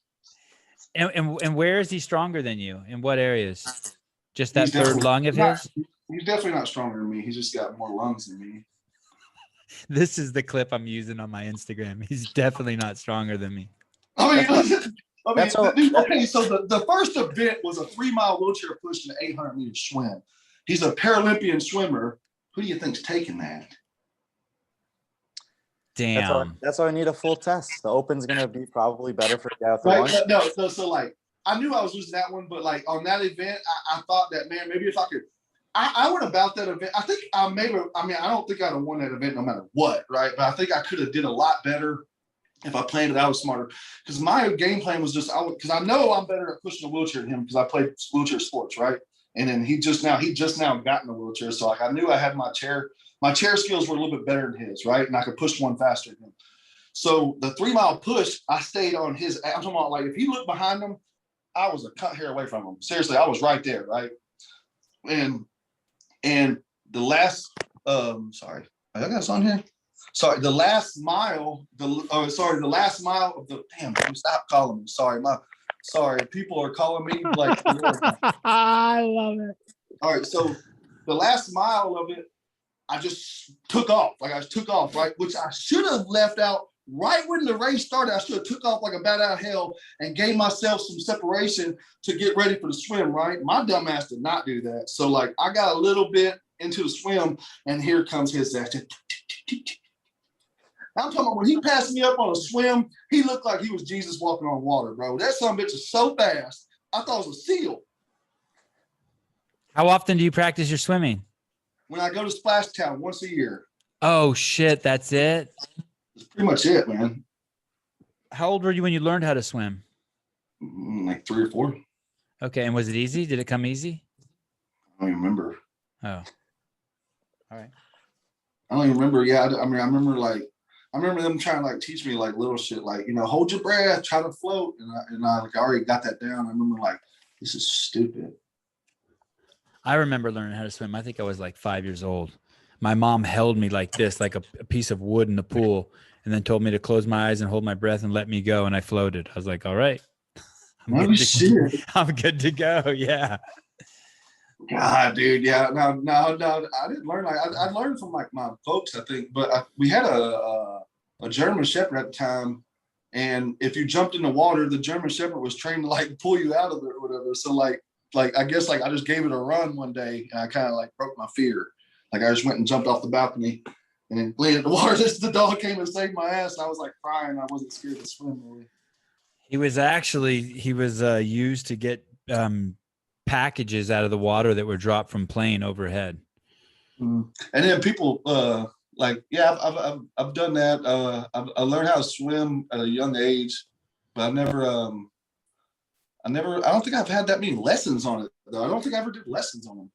And where is he stronger than you? In what areas? Just that third lung of his? He's definitely not stronger than me. He's just got more lungs than me. This is the clip I'm using on my Instagram. He's definitely not stronger than me. So the first event was a 3-mile wheelchair push and an 800-meter swim. He's a Paralympian swimmer. Who do you think's taking that? Damn. That's why I need a full test. The Open's gonna be probably better for the guy with the lung. So like I knew I was losing that one, but like on that event, I thought that, man, maybe if I could. I went about that event. I think I don't think I'd have won that event no matter what, right? But I think I could have did a lot better if I planned it out smarter. Because my game plan was just, because I know I'm better at pushing a wheelchair than him because I played wheelchair sports, right? And then he just now got in the wheelchair. So like I knew I had my chair skills were a little bit better than his, right? And I could push one faster than him. So the 3 mile push, I stayed on his. I'm talking about like if he looked behind him, I was a cut hair away from him. Seriously, I was right there, right? And the last, sorry, I got this on here. Sorry, the last mile, the last mile of the, damn, stop calling me. Sorry, people are calling me like. I love it. All right, so the last mile of it, I just took off. Right? Which I should have left out right when the race started. I should have took off like a bat out of hell and gave myself some separation to get ready for the swim, right? My dumb ass did not do that. So like I got a little bit into the swim and here comes his action. I'm talking about when he passed me up on a swim, he looked like he was Jesus walking on water, bro. That son of a bitch is so fast. I thought it was a seal. How often do you practice your swimming? When I go to Splash Town once a year. Oh shit, that's it? That's pretty much it, man. How old were you when you learned how to swim? Like 3 or 4. Okay, and was it easy? Did it come easy? I don't even remember. Oh. All right. I don't even remember. Yeah, I remember them trying to like teach me like little shit, like, you know, hold your breath, try to float. And I like already got that down. I remember like, this is stupid. I remember learning how to swim. I think I was like 5 years old. My mom held me like this, like a piece of wood in the pool, and then told me to close my eyes and hold my breath and let me go. And I floated. I was like, all right. I'm good to go. Yeah. God, dude. Yeah. No. I didn't learn. Like I learned from like my folks, I think, but we had a German Shepherd at the time. And if you jumped in the water, the German Shepherd was trained to like pull you out of it or whatever. So like I guess like I just gave it a run one day and I kind of like broke my fear. Like I just went and jumped off the balcony and then landed in the water. Just the dog came and saved my ass. And I was like crying. I wasn't scared to swim really. He was used to get packages out of the water that were dropped from plane overhead. And then people like, yeah, I've done that. I learned how to swim at a young age, but I don't think I've had that many lessons on it though. I don't think I ever did lessons on them.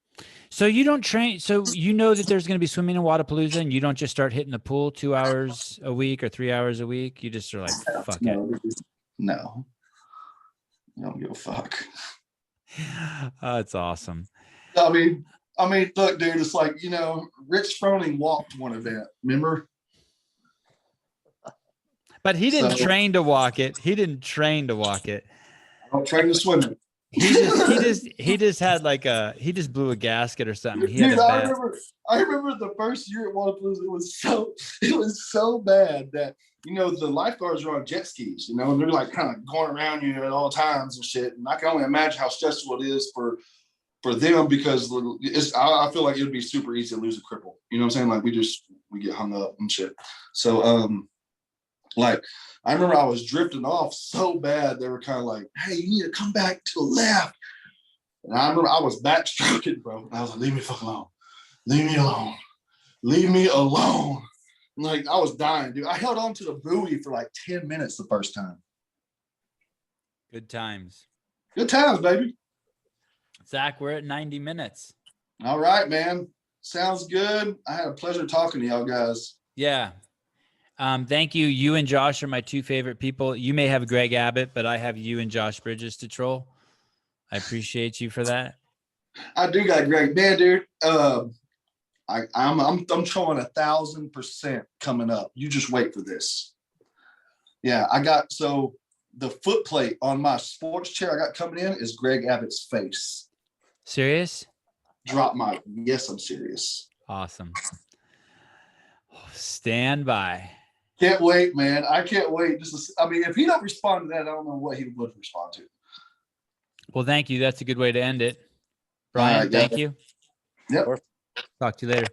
So you don't train. So you know that there's going to be swimming in Wadapalooza and you don't just start hitting the pool 2 hours a week or 3 hours a week. You just are like, fuck it. No, I don't give a fuck. Oh, it's awesome. I mean, look, dude, it's like, you know, Rich Froning walked one event, remember? But he didn't train to walk it. I don't train to swim it. He just blew a gasket or something. Dude, I remember the first year at Wadapalooza, it was so bad that, you know, the lifeguards are on jet skis, you know, and they're like kind of going around you at all times and shit. And I can only imagine how stressful it is for them because I feel like it would be super easy to lose a cripple. You know what I'm saying? Like we get hung up and shit. So like I remember I was drifting off so bad they were kind of like, hey, you need to come back to the left. And I remember I was backstroking, bro. And I was like, leave me fucking alone. Leave me alone. Like I was dying, dude. I held on to the buoy for like 10 minutes the first time. Good times, baby. Zach, we're at 90 minutes. All right, man. Sounds good. I had a pleasure talking to y'all guys. Yeah. Thank you. You and Josh are my two favorite people. You may have Greg Abbott, but I have you and Josh Bridges to troll. I appreciate you for that. I do got Greg. Man, dude. I'm trolling 1,000% coming up. You just wait for this. Yeah, so the foot plate on my sports chair I got coming in is Greg Abbott's face. Serious? Yes, I'm serious. Awesome. Stand by. Can't wait, man. I can't wait. If he don't respond to that, I don't know what he would respond to. Well, thank you. That's a good way to end it. Brian, thank you. Yep. Talk to you later.